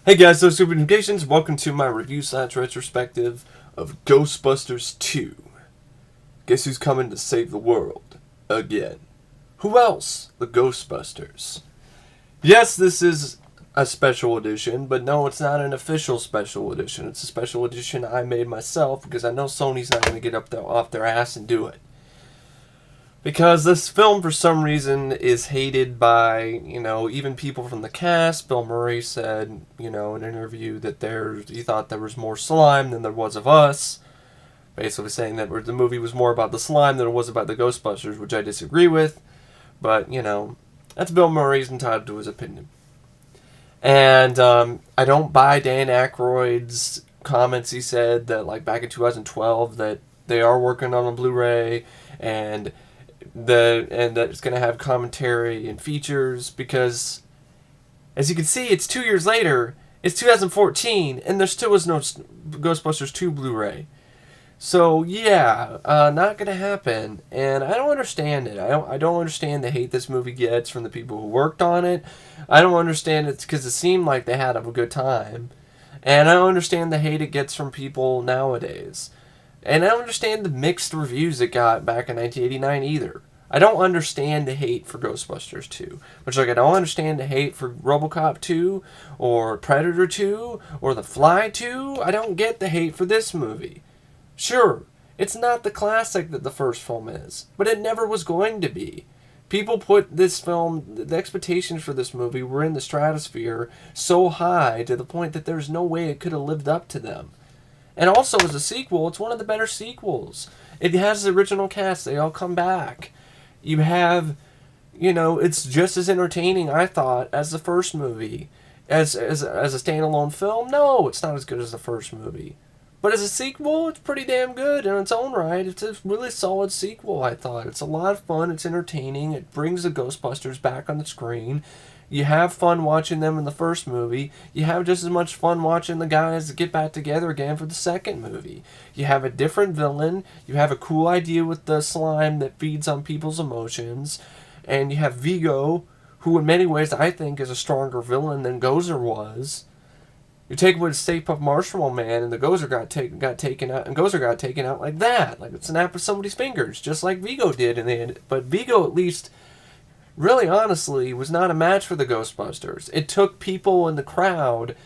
Hey guys, so Super Notifications, welcome to my review/retrospective of Ghostbusters 2. Guess who's coming to save the world? Again. Who else? The Ghostbusters. Yes, this is a special edition, but no, it's not an official special edition. It's a special edition I made myself because I know Sony's not going to get off their ass and do it. Because this film, for some reason, is hated by, even people from the cast. Bill Murray said, in an interview that he thought there was more slime than there was of us. Basically saying that the movie was more about the slime than it was about the Ghostbusters, which I disagree with. But, that's Bill Murray's entitled to his opinion. And I don't buy Dan Aykroyd's comments. He said that, back in 2012, that they are working on a Blu-ray, and that it's going to have commentary and features, because as you can see, it's 2 years later. It's 2014 and there still was no Ghostbusters 2 Blu-ray. So yeah, not going to happen, and I don't understand it. I don't understand the hate this movie gets from the people who worked on it. I don't understand it because it seemed like they had a good time, and I don't understand the hate it gets from people nowadays. And I don't understand the mixed reviews it got back in 1989 either. I don't understand the hate for Ghostbusters 2. Much like I don't understand the hate for RoboCop 2, or Predator 2, or The Fly 2. I don't get the hate for this movie. Sure, it's not the classic that the first film is, but it never was going to be. People put this film, the expectations for this movie were in the stratosphere so high to the point that there's no way it could have lived up to them. And also, as a sequel, it's one of the better sequels. It has the original cast. They all come back. You have, it's just as entertaining, I thought, as the first movie. As a standalone film, no, it's not as good as the first movie. But as a sequel, it's pretty damn good in its own right. It's a really solid sequel, I thought. It's a lot of fun. It's entertaining. It brings the Ghostbusters back on the screen. You have fun watching them in the first movie. You have just as much fun watching the guys get back together again for the second movie. You have a different villain. You have a cool idea with the slime that feeds on people's emotions. And you have Vigo, who in many ways I think is a stronger villain than Gozer was. You take away the Stay Puft Marshmallow Man, and the Gozer got taken out, and Gozer got taken out like that, like a snap of somebody's fingers, just like Vigo did in the end. But Vigo, at least, really honestly, was not a match for the Ghostbusters. It took people in the crowd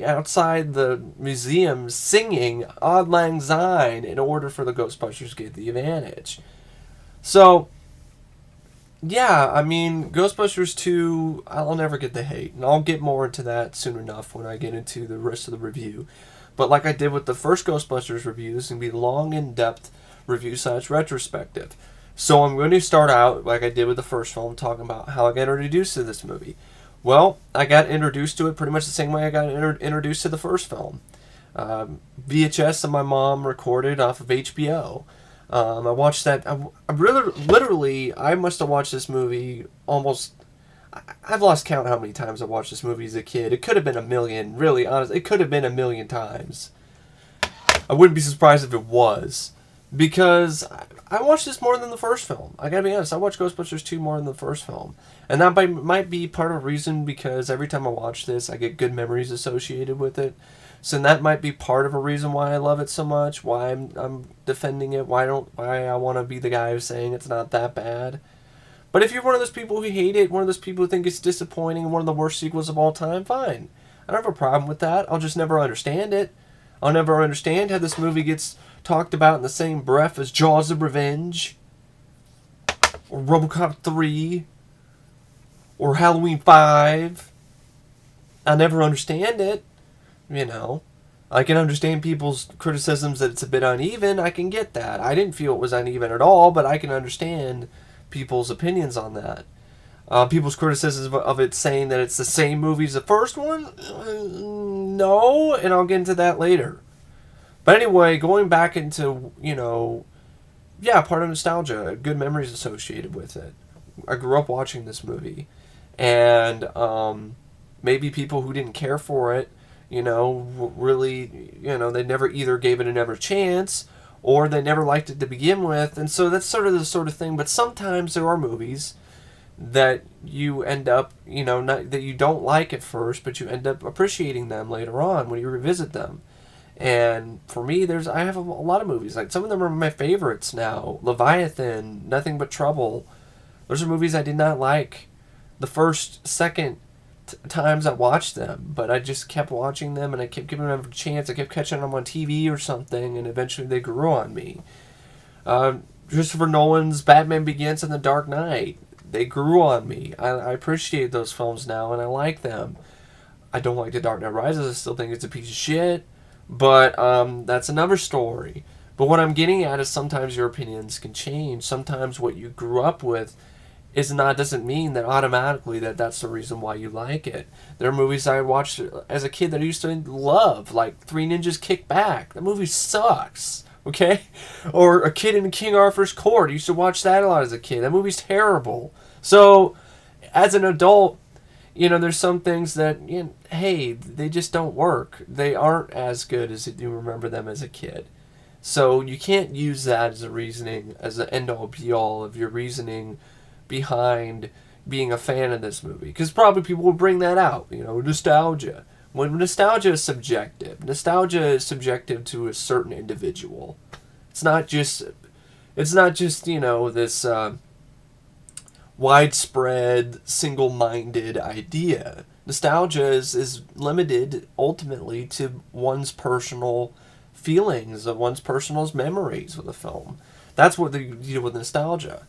outside the museum singing Auld Lang Syne in order for the Ghostbusters to get the advantage. So, yeah, I mean, Ghostbusters 2, I'll never get the hate, and I'll get more into that soon enough when I get into the rest of the review. But like I did with the first Ghostbusters review, this is going to be a long, in-depth review/retrospective. So I'm going to start out, like I did with the first film, talking about how I got introduced to this movie. Well, I got introduced to it pretty much the same way I got introduced to the first film. VHS that my mom recorded off of HBO. I watched that. I literally, I must have watched this movie almost. I've lost count how many times I watched this movie as a kid. It could have been a million, really honest. It could have been a million times. I wouldn't be surprised if it was. Because I watched this more than the first film. I gotta be honest, I watched Ghostbusters 2 more than the first film. And that might be part of the reason, because every time I watch this, I get good memories associated with it. So that might be part of a reason why I love it so much, why I'm defending it, why I want to be the guy who's saying it's not that bad. But if you're one of those people who hate it, one of those people who think it's disappointing, one of the worst sequels of all time, fine. I don't have a problem with that. I'll just never understand it. I'll never understand how this movie gets talked about in the same breath as Jaws of Revenge, or RoboCop 3, or Halloween 5. I'll never understand it. I can understand people's criticisms that it's a bit uneven. I can get that. I didn't feel it was uneven at all, but I can understand people's opinions on that. People's criticisms of it saying that it's the same movie as the first one? No, and I'll get into that later. But anyway, going back into, part of nostalgia, good memories associated with it. I grew up watching this movie. And maybe people who didn't care for it, really, they never either gave it another chance, or they never liked it to begin with. And so that's sort of the sort of thing. But sometimes there are movies that you end up, not that you don't like at first, but you end up appreciating them later on when you revisit them. And for me, I have a lot of movies. Like, some of them are my favorites now. Leviathan, Nothing But Trouble. Those are movies I did not like the first, second times I watched them, but I just kept watching them, and I kept giving them a chance. I kept catching them on TV or something, and eventually they grew on me. Christopher Nolan's Batman Begins and The Dark Knight, they grew on me. I appreciate those films now, and I like them. I don't like The Dark Knight Rises. I still think it's a piece of shit, but that's another story. But what I'm getting at is sometimes your opinions can change. Sometimes what you grew up with doesn't mean that automatically that's the reason why you like it. There are movies I watched as a kid that I used to love, like Three Ninjas Kick Back. That movie sucks, okay? Or A Kid in King Arthur's Court. I used to watch that a lot as a kid. That movie's terrible. So, as an adult, there's some things that, hey, they just don't work. They aren't as good as you remember them as a kid. So you can't use that as a reasoning, as an end-all be-all of your reasoning behind being a fan of this movie. Because probably people will bring that out, nostalgia. When nostalgia is subjective. Nostalgia is subjective to a certain individual. It's not just this widespread, single-minded idea. Nostalgia is limited ultimately to one's personal feelings, of one's personal memories with a film. That's what they deal with nostalgia.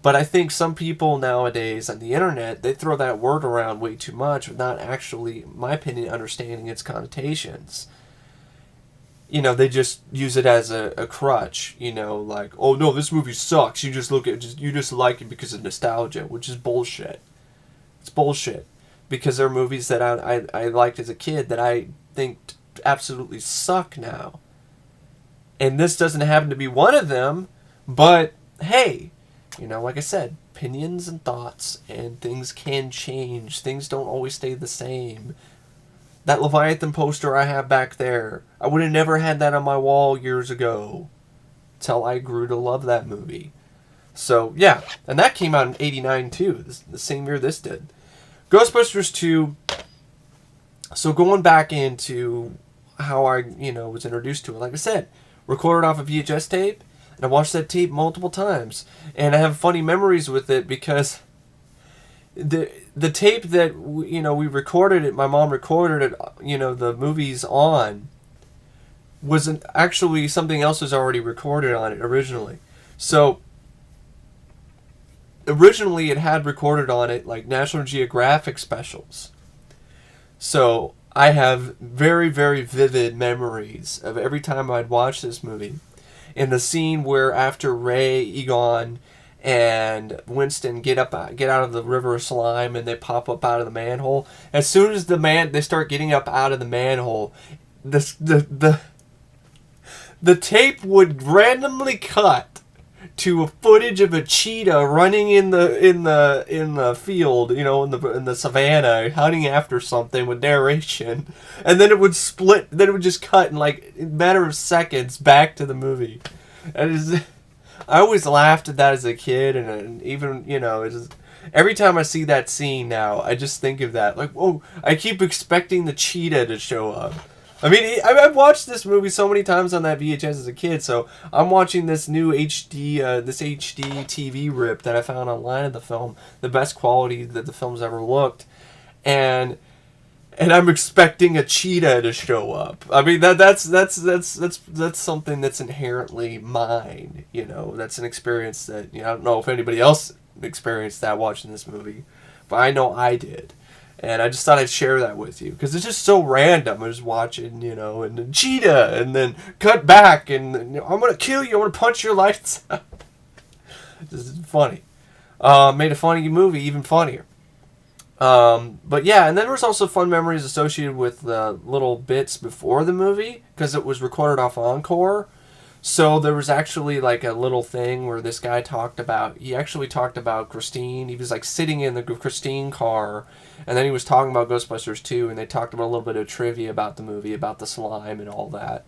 But I think some people nowadays on the internet, they throw that word around way too much without actually, in my opinion, understanding its connotations. They just use it as a crutch, like, oh no, this movie sucks. You just like it because of nostalgia, which is bullshit. It's bullshit. Because there are movies that I liked as a kid that I think absolutely suck now. And this doesn't happen to be one of them, but hey, like I said, opinions and thoughts, and things can change. Things don't always stay the same. That Leviathan poster I have back there, I would have never had that on my wall years ago, till I grew to love that movie. So, yeah, and that came out in '89 too, the same year this did. Ghostbusters 2, so going back into how I, was introduced to it, like I said, recorded off a VHS tape, and I watched that tape multiple times. And I have funny memories with it because the tape that, we recorded it, my mom recorded it, the movies on, wasn't actually, something else was already recorded on it originally. So, originally it had recorded on it, like, National Geographic specials. So, I have very, very vivid memories of every time I'd watch this movie. In the scene where after Ray, Egon, and Winston get out of the river of slime and they pop up out of the manhole, as soon as they start getting up out of the manhole, the tape would randomly cut to a footage of a cheetah running in the field, in the savannah, hunting after something with narration, and then it would split. Then it would just cut in like a matter of seconds back to the movie. I always laughed at that as a kid, and even every time I see that scene now, I just think of that. Like, whoa! I keep expecting the cheetah to show up. I mean, I've watched this movie so many times on that VHS as a kid, so I'm watching this new HD TV rip that I found online of the film, the best quality that the film's ever looked, and I'm expecting a cheetah to show up. I mean, that's something that's inherently mine. That's an experience that I don't know if anybody else experienced that watching this movie, but I know I did. And I just thought I'd share that with you. Because it's just so random. I was watching, and then cheetah, and then cut back, and I'm going to kill you, I'm going to punch your lights out. This is funny. Made a funny movie even funnier. But yeah, and then there was also fun memories associated with the little bits before the movie. Because it was recorded off Encore. So there was actually like a little thing where this guy talked about Christine. He was like sitting in the Christine car, and then he was talking about Ghostbusters 2, and they talked about a little bit of trivia about the movie, about the slime and all that.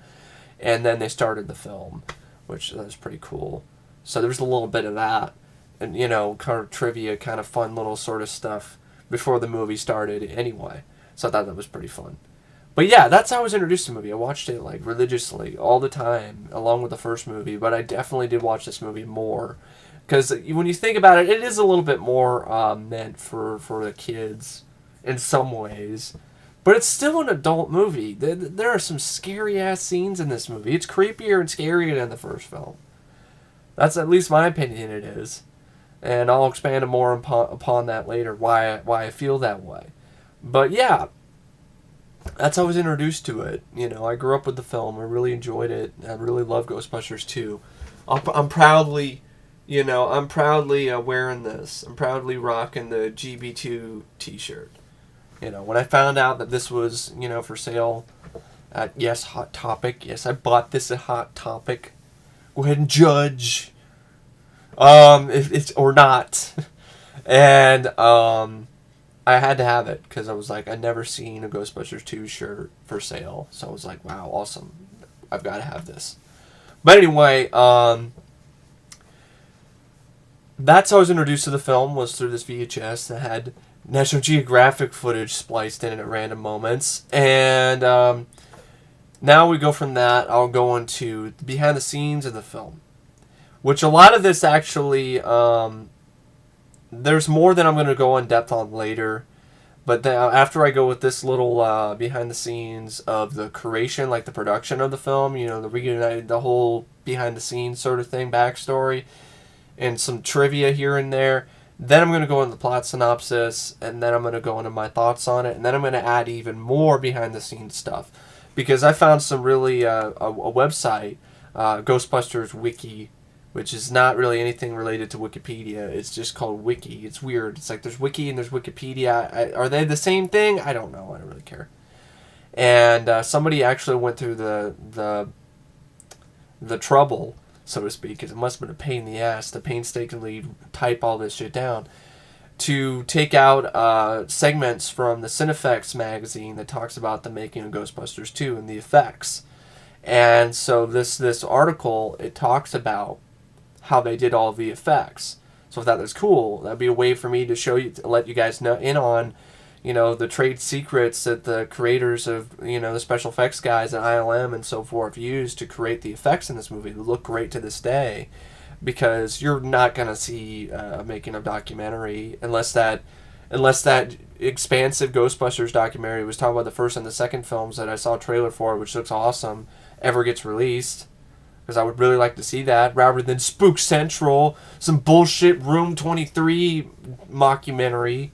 And then they started the film, which was pretty cool. So there was a little bit of that. you know, kind of trivia, kind of fun little sort of stuff before the movie started anyway. So I thought that was pretty fun. But yeah, that's how I was introduced to the movie. I watched it like religiously all the time, along with the first movie. But I definitely did watch this movie more, because when you think about it, it is a little bit more meant for the kids in some ways. But it's still an adult movie. There are some scary ass scenes in this movie. It's creepier and scarier than the first film. That's at least my opinion. It is, and I'll expand more upon that later. Why I feel that way. But yeah, that's how I was introduced to it. You know, I grew up with the film. I really enjoyed it. I really love Ghostbusters 2. I'm proudly, you know, wearing this. I'm proudly rocking the GB2 t-shirt. You know, when I found out that this was, you know, for sale at, yes, Hot Topic. Yes, I bought this at Hot Topic. Go ahead and judge. If it's, or not. And, I had to have it, because I was like, I'd never seen a Ghostbusters 2 shirt for sale. So I was like, wow, awesome. I've got to have this. But anyway, that's how I was introduced to the film, was through this VHS that had National Geographic footage spliced in at random moments. And now we go from that. I'll go into the behind the scenes of the film, which a lot of this actually, there's more that I'm going to go in depth on later. But then after I go with this little behind the scenes of the creation, like the production of the film, you know, the whole behind the scenes sort of thing, backstory, and some trivia here and there. Then I'm going to go into the plot synopsis, and then I'm going to go into my thoughts on it, and then I'm going to add even more behind-the-scenes stuff. Because I found some really, a website, Ghostbusters Wiki, which is not really anything related to Wikipedia. It's just called Wiki. It's weird. It's like there's Wiki and there's Wikipedia. Are they the same thing? I don't know. I don't really care. And somebody actually went through the trouble, so to speak, because it must have been a pain in the ass to painstakingly type all this shit down, to take out segments from the Cinefex magazine that talks about the making of Ghostbusters 2 and the effects. And so this article, it talks about how they did all the effects. So if that was cool, that'd be a way for me to show you, to let you guys know in on, you know, the trade secrets that the creators of, you know, the special effects guys at ILM and so forth used to create the effects in this movie. They look great to this day, because you're not gonna see a making of documentary unless that expansive Ghostbusters documentary was talking about the first and the second films that I saw a trailer for, which looks awesome, ever gets released. Because I would really like to see that, rather than Spook Central, some bullshit Room 23 mockumentary.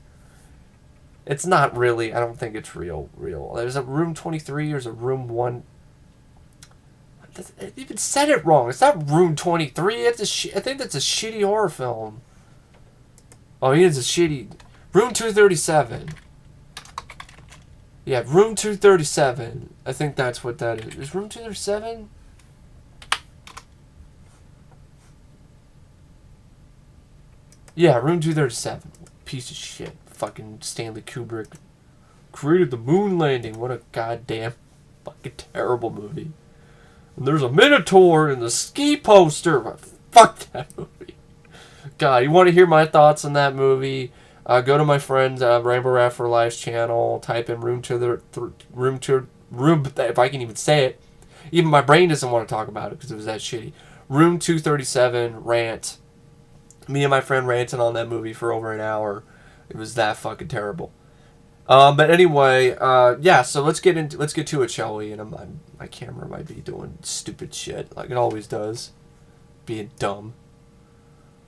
It's not really. I don't think it's real. There's a Room 23 or is it Room 1? I even said it wrong. It's not Room 23. It's I think that's a shitty horror film. Oh, it is a shitty... Room 237. Yeah, Room 237. I think that's what that is. Is Room 237? Yeah, Room 237. Piece of shit. Fucking Stanley Kubrick created the moon landing. What a goddamn fucking terrible movie. And there's a Minotaur in the ski poster. Fuck that movie. God, you want to hear my thoughts on that movie? Go to my friend Rainbow Rat for Life's channel. Type in room. If I can even say it. Even my brain doesn't want to talk about it because it was that shitty. Room 237 rant. Me and my friend ranting on that movie for over an hour. It was that fucking terrible. But anyway, yeah. So let's get to it, shall we? And my camera might be doing stupid shit like it always does, being dumb.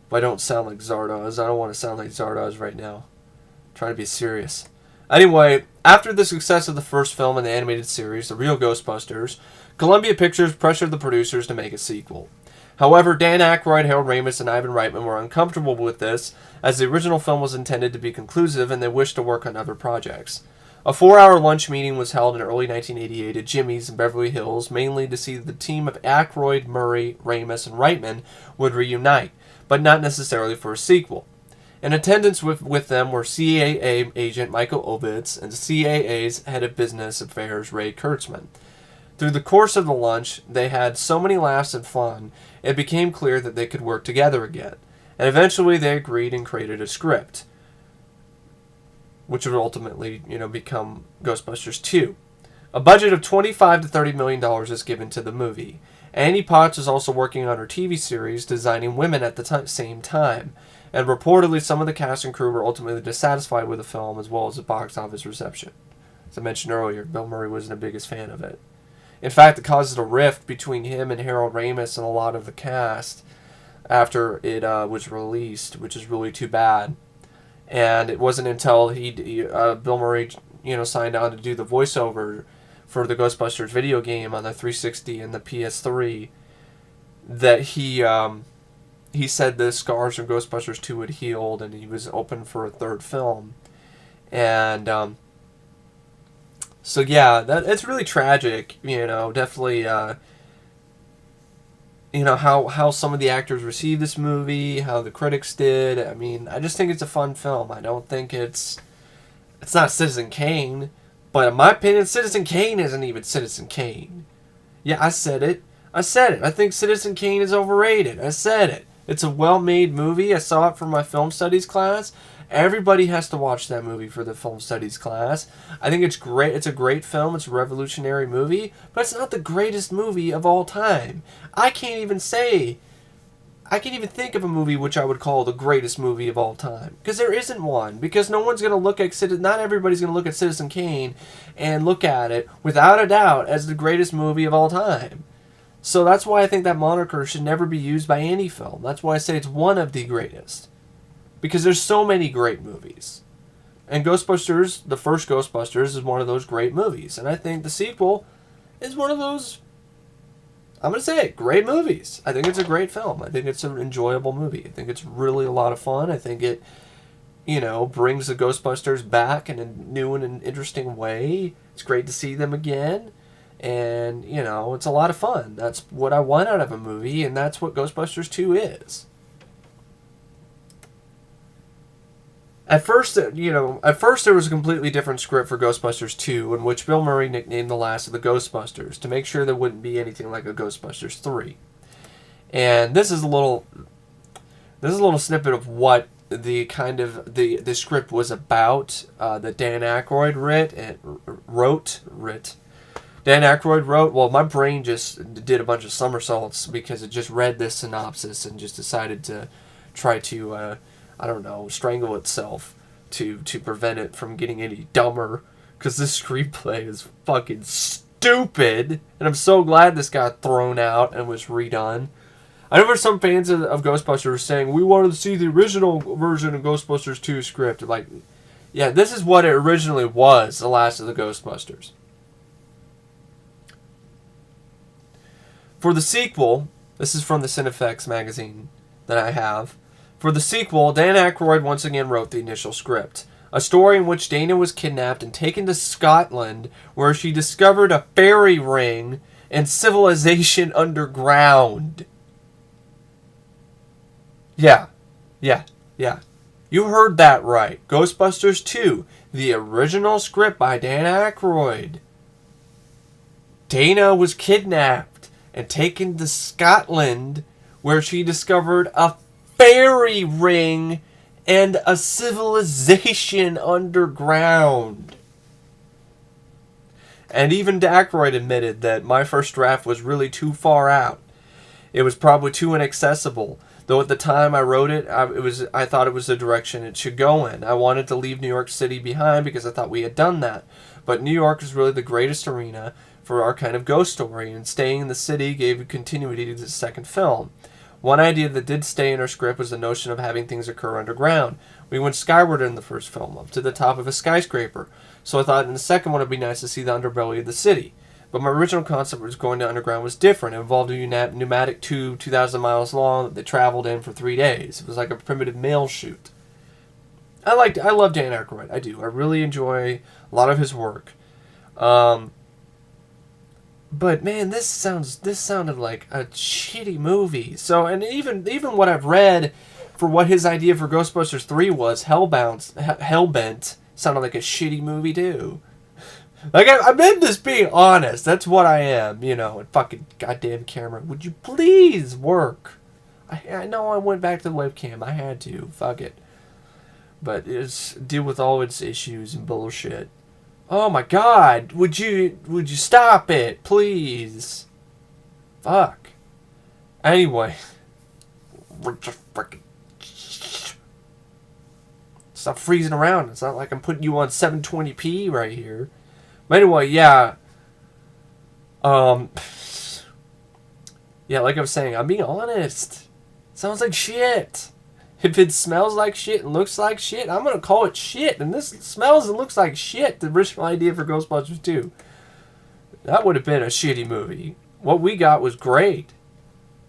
But I don't sound like Zardoz. I don't want to sound like Zardoz right now. I'm trying to be serious. Anyway, after the success of the first film in the animated series, The Real Ghostbusters, Columbia Pictures pressured the producers to make a sequel. However, Dan Aykroyd, Harold Ramis, and Ivan Reitman were uncomfortable with this, as the original film was intended to be conclusive and they wished to work on other projects. A 4-hour lunch meeting was held in early 1988 at Jimmy's in Beverly Hills, mainly to see the team of Aykroyd, Murray, Ramis, and Reitman would reunite, but not necessarily for a sequel. In attendance with them were CAA agent Michael Ovitz and CAA's head of business affairs Ray Kurtzman. Through the course of the lunch, they had so many laughs and fun, it became clear that they could work together again. And eventually they agreed and created a script, which would ultimately, become Ghostbusters 2. A budget of $25 to $30 million is given to the movie. Annie Potts is also working on her TV series, Designing Women, at the same time. And reportedly, some of the cast and crew were ultimately dissatisfied with the film, as well as the box office reception. As I mentioned earlier, Bill Murray wasn't the biggest fan of it. In fact, it caused a rift between him and Harold Ramis and a lot of the cast after it was released, which is really too bad. And it wasn't until Bill Murray, signed on to do the voiceover for the Ghostbusters video game on the 360 and the PS3 that he said the scars from Ghostbusters 2 had healed and he was open for a third film. And so yeah, it's really tragic, definitely how some of the actors received this movie, how the critics did. I mean, I just think it's a fun film. I don't think it's not Citizen Kane, but in my opinion, Citizen Kane isn't even Citizen Kane. Yeah, I said it. I think Citizen Kane is overrated. I said it. It's a well-made movie. I saw it for my film studies class. Everybody has to watch that movie for the film studies class. I think it's great. It's a great film. It's a revolutionary movie, but it's not the greatest movie of all time. I can't even think of a movie which I would call the greatest movie of all time, because there isn't one. Because no one's going to look at not everybody's going to look at Citizen Kane and look at it without a doubt as the greatest movie of all time. So that's why I think that moniker should never be used by any film. That's why I say it's one of the greatest. Because there's so many great movies. And Ghostbusters, the first Ghostbusters, is one of those great movies. And I think the sequel is one of those, I'm going to say it, great movies. I think it's a great film. I think it's an enjoyable movie. I think it's really a lot of fun. I think it, brings the Ghostbusters back in a new and an interesting way. It's great to see them again. And, it's a lot of fun. That's what I want out of a movie, and that's what Ghostbusters 2 is. At first there was a completely different script for Ghostbusters 2, in which Bill Murray nicknamed the last of the Ghostbusters, to make sure there wouldn't be anything like a Ghostbusters 3. And this is a little snippet of what the script was about, that Dan Aykroyd wrote. Dan Aykroyd wrote. Well, my brain just did a bunch of somersaults because it just read this synopsis and just decided to try to, strangle itself to prevent it from getting any dumber, because this screenplay is fucking stupid, and I'm so glad this got thrown out and was redone. I know there's some fans of Ghostbusters saying, we wanted to see the original version of Ghostbusters 2 script. Like, yeah, this is what it originally was, The Last of the Ghostbusters. For the sequel, this is from the Cinefex magazine that I have. For the sequel, Dan Aykroyd once again wrote the initial script. A story in which Dana was kidnapped and taken to Scotland, where she discovered a fairy ring and civilization underground. Yeah. You heard that right. Ghostbusters 2, the original script by Dan Aykroyd. Dana was kidnapped and taken to Scotland, where she discovered a fairy ring and a civilization underground. And even Aykroyd admitted that my first draft was really too far out. It was probably too inaccessible. Though at the time I wrote it, I thought it was the direction it should go in. I wanted to leave New York City behind because I thought we had done that. But New York is really the greatest arena for our kind of ghost story, and staying in the city gave continuity to the second film. One idea that did stay in our script was the notion of having things occur underground. We went skyward in the first film, up to the top of a skyscraper. So I thought in the second one it would be nice to see the underbelly of the city. But my original concept was going to underground was different. It involved a pneumatic tube 2,000 miles long that they traveled in for 3 days. It was like a primitive mail chute. I love Dan Aykroyd. I do. I really enjoy a lot of his work. But man, this sounded like a shitty movie. So, and even what I've read for what his idea for Ghostbusters 3 was, Hellbent, sounded like a shitty movie too. Like, I'm in this being honest. That's what I am, and fucking goddamn camera. Would you please work? I know I went back to the webcam. I had to. Fuck it. But it's deal with all its issues and bullshit. Oh my god! Would you stop it, please? Fuck. Anyway. Stop freezing around. It's not like I'm putting you on 720p right here. But anyway, yeah. Yeah, like I was saying, I'm being honest. It sounds like shit. If it smells like shit and looks like shit, I'm gonna call it shit. And this smells and looks like shit. The original idea for Ghostbusters 2. That would have been a shitty movie. What we got was great.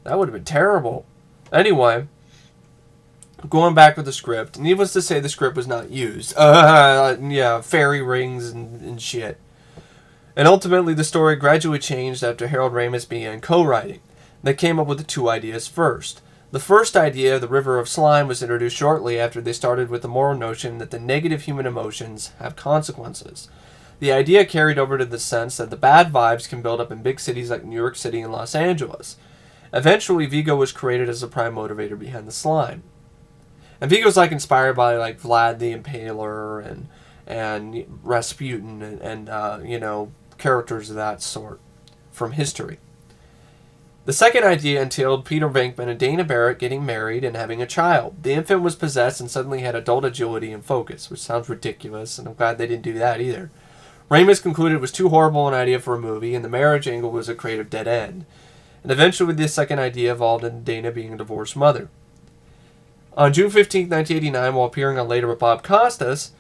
That would have been terrible. Anyway, going back to the script. Needless to say, the script was not used. Yeah, fairy rings and shit. And ultimately, the story gradually changed after Harold Ramis began co-writing. They came up with the two ideas first. The first idea, the River of Slime, was introduced shortly after they started with the moral notion that the negative human emotions have consequences. The idea carried over to the sense that the bad vibes can build up in big cities like New York City and Los Angeles. Eventually, Vigo was created as the prime motivator behind the slime. And Vigo's inspired by Vlad the Impaler and Rasputin and characters of that sort from history. The second idea entailed Peter Venkman and Dana Barrett getting married and having a child. The infant was possessed and suddenly had adult agility and focus, which sounds ridiculous, and I'm glad they didn't do that either. Ramis concluded it was too horrible an idea for a movie, and the marriage angle was a creative dead end. And eventually this second idea evolved into Dana being a divorced mother. On June 15, 1989, while appearing on Later with Bob Costas,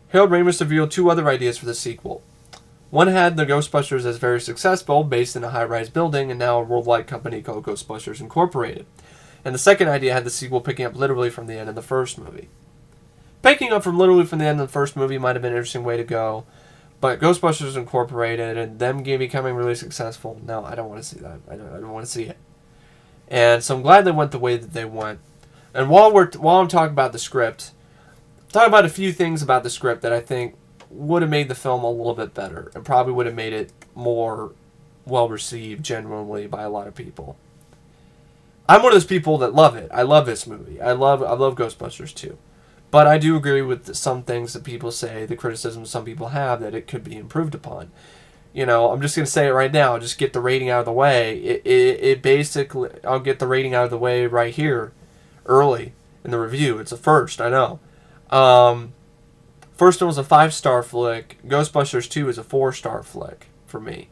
Harold Ramis revealed two other ideas for the sequel. One had the Ghostbusters as very successful, based in a high-rise building, and now a worldwide company called Ghostbusters Incorporated. And the second idea had the sequel picking up literally from the end of the first movie. Picking up from literally from the end of the first movie might have been an interesting way to go, but Ghostbusters Incorporated and them becoming really successful, no, I don't want to see that. I don't want to see it. And so I'm glad they went the way that they went. And while I'm talking about the script, I'm talking about a few things about the script that I think would have made the film a little bit better and probably would have made it more well received genuinely by a lot of people. I'm one of those people that love it. I love this movie. I love Ghostbusters 2. But I do agree with some things that people say, the criticisms some people have, that it could be improved upon. I'm just going to say it right now, just get the rating out of the way. It basically, I'll get the rating out of the way right here, early in the review. It's a first, I know. First one was a 5-star flick. Ghostbusters 2 is a 4-star flick for me.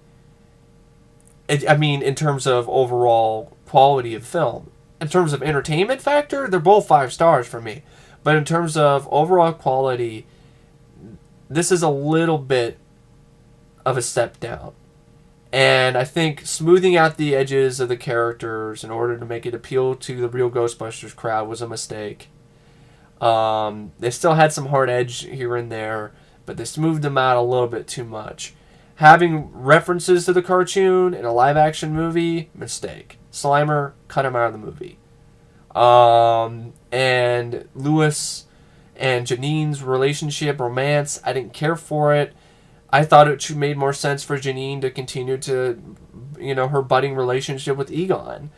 In terms of overall quality of film. In terms of entertainment factor, they're both 5 stars for me. But in terms of overall quality, this is a little bit of a step down. And I think smoothing out the edges of the characters in order to make it appeal to the real Ghostbusters crowd was a mistake. They still had some hard edge here and there, but they smoothed them out a little bit too much. Having references to the cartoon in a live-action movie, mistake. Slimer, cut him out of the movie. And Louis and Janine's relationship, romance, I didn't care for it. I thought it made more sense for Janine to continue to, her budding relationship with Egon.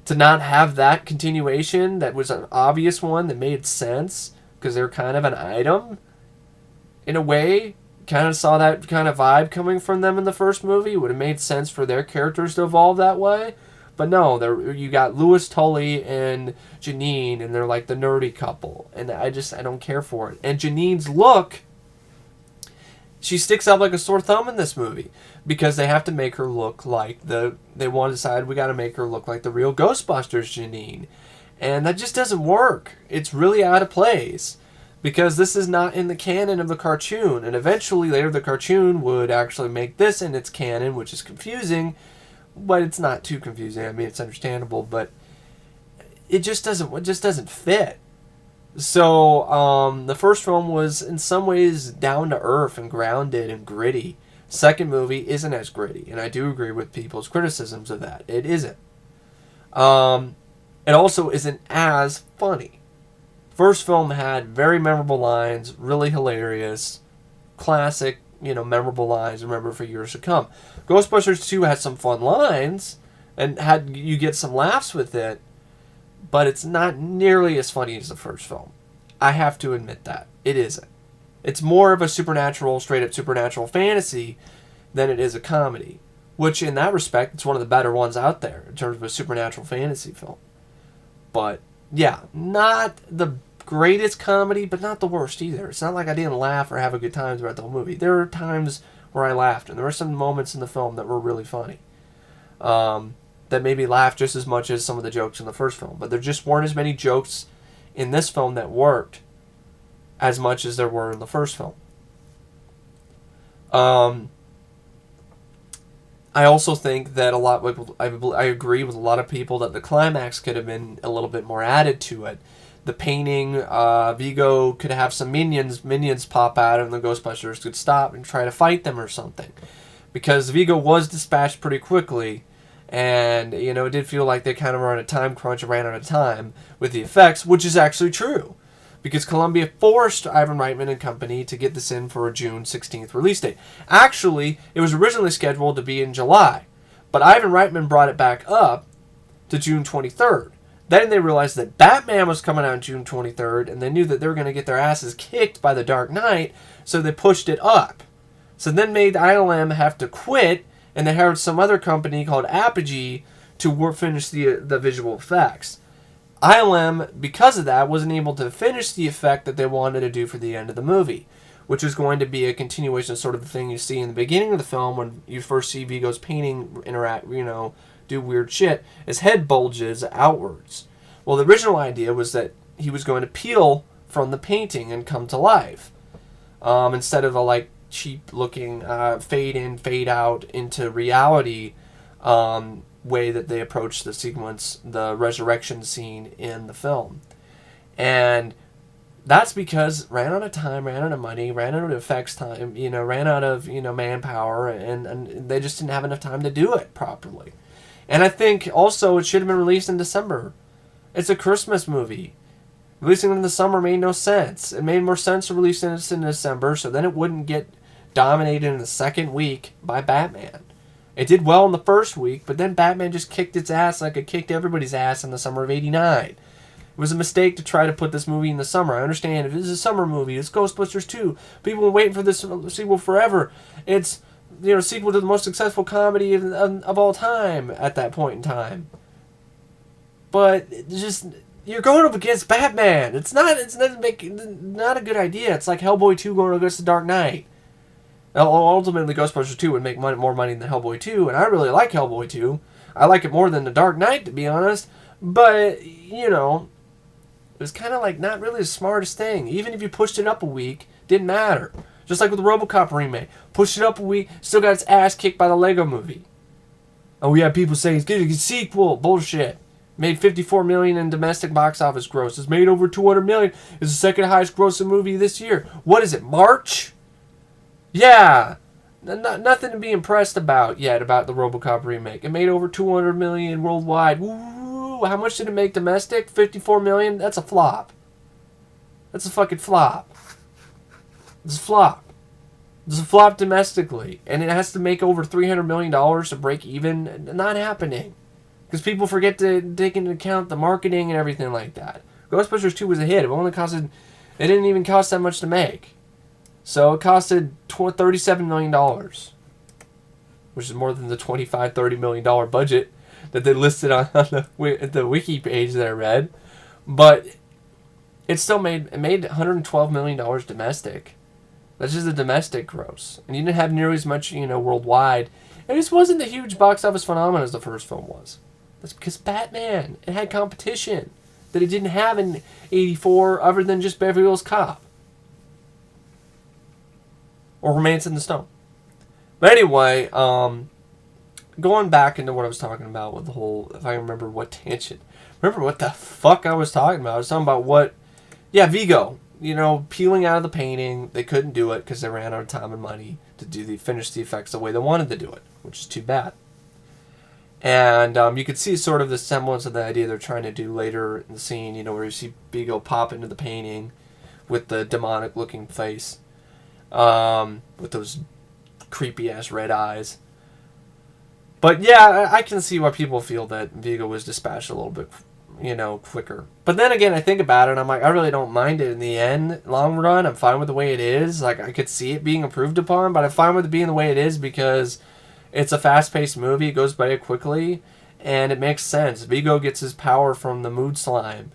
To not have that continuation that was an obvious one that made sense because they're kind of an item in a way. Kind of saw that kind of vibe coming from them in the first movie. It would have made sense for their characters to evolve that way. But no, you got Louis Tully and Janine, and they're like the nerdy couple. And I don't care for it. And Janine's look, she sticks out like a sore thumb in this movie. Because they have to make her look like they want to decide we got to make her look like the real Ghostbusters Janine. And that just doesn't work. It's really out of place. Because this is not in the canon of the cartoon. And eventually later the cartoon would actually make this in its canon, which is confusing. But it's not too confusing. It's understandable. But it just doesn't fit. So the first film was in some ways down to earth and grounded and gritty. Second movie isn't as gritty, and I do agree with people's criticisms of that. It isn't. It also isn't as funny. First film had very memorable lines, really hilarious, classic, memorable lines, remember for years to come. Ghostbusters 2 had some fun lines, and you get some laughs with it, but it's not nearly as funny as the first film. I have to admit that. It isn't. It's more of a supernatural, straight up supernatural fantasy than it is a comedy. Which, in that respect, it's one of the better ones out there in terms of a supernatural fantasy film. But, yeah, not the greatest comedy, but not the worst either. It's not like I didn't laugh or have a good time throughout the whole movie. There were times where I laughed, and there were some moments in the film that were really funny. That made me laugh just as much as some of the jokes in the first film. But there just weren't as many jokes in this film that worked as much as there were in the first film. I also think that I agree with a lot of people that the climax could have been a little bit more added to it. The painting, Vigo could have some minions pop out, and the Ghostbusters could stop and try to fight them or something. Because Vigo was dispatched pretty quickly, and, you know, it did feel like they kind of were on a time crunch and ran out of time with the effects, which is actually true. Because Columbia forced Ivan Reitman and company to get this in for a June 16th release date. Actually, it was originally scheduled to be in July, but Ivan Reitman brought it back up to June 23rd. Then they realized that Batman was coming out on June 23rd, and they knew that they were going to get their asses kicked by The Dark Knight, so they pushed it up. So then made ILM have to quit, and they hired some other company called Apogee to finish the visual effects. ILM, because of that, wasn't able to finish the effect that they wanted to do for the end of the movie, which is going to be a continuation of sort of the thing you see in the beginning of the film when you first see Vigo's painting do weird shit. His head bulges outwards. Well, the original idea was that he was going to peel from the painting and come to life, instead of a cheap-looking fade in, fade out into reality way that they approached the sequence, the resurrection scene in the film. And that's because ran out of time, ran out of money, ran out of effects time, ran out of, manpower, and they just didn't have enough time to do it properly. And I think also it should have been released in December. It's a Christmas movie. Releasing it in the summer made no sense. It made more sense to release it in December, so then it wouldn't get dominated in the second week by Batman. It did well in the first week, but then Batman just kicked its ass like it kicked everybody's ass in the summer of '89. It was a mistake to try to put this movie in the summer. I understand if this is a summer movie, it's Ghostbusters 2. People have been waiting for this sequel forever. It's sequel to the most successful comedy of all time at that point in time. But you're going up against Batman. It's not a good idea. It's like Hellboy 2 going against The Dark Knight. Ultimately, Ghostbusters 2 would make more money than Hellboy 2, and I really like Hellboy 2. I like it more than The Dark Knight, to be honest. But, it was kind of like not really the smartest thing. Even if you pushed it up a week, didn't matter. Just like with the RoboCop remake. Pushed it up a week, still got its ass kicked by the Lego movie. Oh, we have people saying it's getting a sequel. Bullshit. Made $54 million in domestic box office gross. It's made over $200 million. It's the second highest grossing movie this year. What is it, March? Yeah. Nothing to be impressed about yet about the RoboCop remake. It made over $200 million worldwide. Woo! How much did it make domestic? $54 million? That's a flop. That's a fucking flop. It's a flop. It's a flop domestically. And it has to make over $300 million to break even. Not happening. Because people forget to take into account the marketing and everything like that. Ghostbusters 2 was a hit. It didn't even cost that much to make. So it costed $37 million. Which is more than the $25-30 million budget that they listed on the wiki page that I read. But it made $112 million domestic. That's just the domestic gross. And you didn't have nearly as much, worldwide. And this wasn't the huge box office phenomenon as the first film was. That's because Batman. It had competition that it didn't have in '84 other than just Beverly Hills Cop. Or Romance in the Stone. But anyway, going back into what I was talking about with the whole, if I remember what tangent. Remember what the fuck I was talking about. I was talking about Vigo. Peeling out of the painting. They couldn't do it because they ran out of time and money to finish the effects the way they wanted to do it. Which is too bad. And you could see sort of the semblance of the idea they're trying to do later in the scene, where you see Vigo pop into the painting with the demonic-looking face, with those creepy-ass red eyes. But yeah, I can see why people feel that Vigo was dispatched a little bit quicker. But then again, I think about it, and I'm like, I really don't mind it in the end. Long run, I'm fine with the way it is. Like, I could see it being improved upon, but I'm fine with it being the way it is because it's a fast-paced movie. It goes by quickly, and it makes sense. Vigo gets his power from the mood slime.